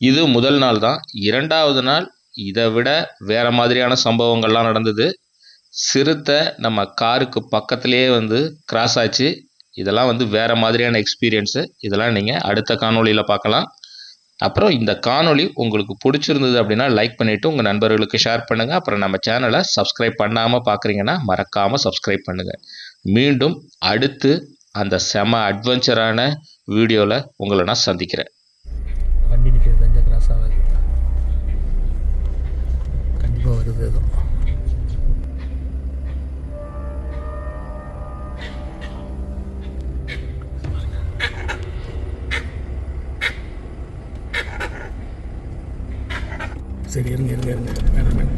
இது முதல் நாள் தான். 2வது நாள் இதை விட வேறு மாதிரியான சம்பவங்கள்லாம் நடந்தது. சிறுத்தை நம்ம காருக்கு பக்கத்துலேயே வந்து கிராஸ் ஆச்சு. இதெல்லாம் வந்து வேறு மாதிரியான எக்ஸ்பீரியன்ஸு. இதெல்லாம் நீங்கள் அடுத்த காணொளியில் பார்க்கலாம். அப்புறம் இந்த காணொளி உங்களுக்கு பிடிச்சிருந்தது அப்படின்னா லைக் பண்ணிவிட்டு உங்கள் நண்பர்களுக்கு ஷேர் பண்ணுங்கள். அப்புறம் நம்ம சேனலை சப்ஸ்கிரைப் பண்ணாமல் பார்க்குறீங்கன்னா மறக்காமல் சப்ஸ்கிரைப் பண்ணுங்கள். மீண்டும் அடுத்து அந்த செம அட்வென்ச்சரான வீடியோவில் உங்களை நான் சந்திக்கிறேன். வண்டி நிற்கிறது கொஞ்சம் கிராஸ் ஆகாது, கண்டிப்பாக வருது எதுவும். சரி இருங்க வேணாம்.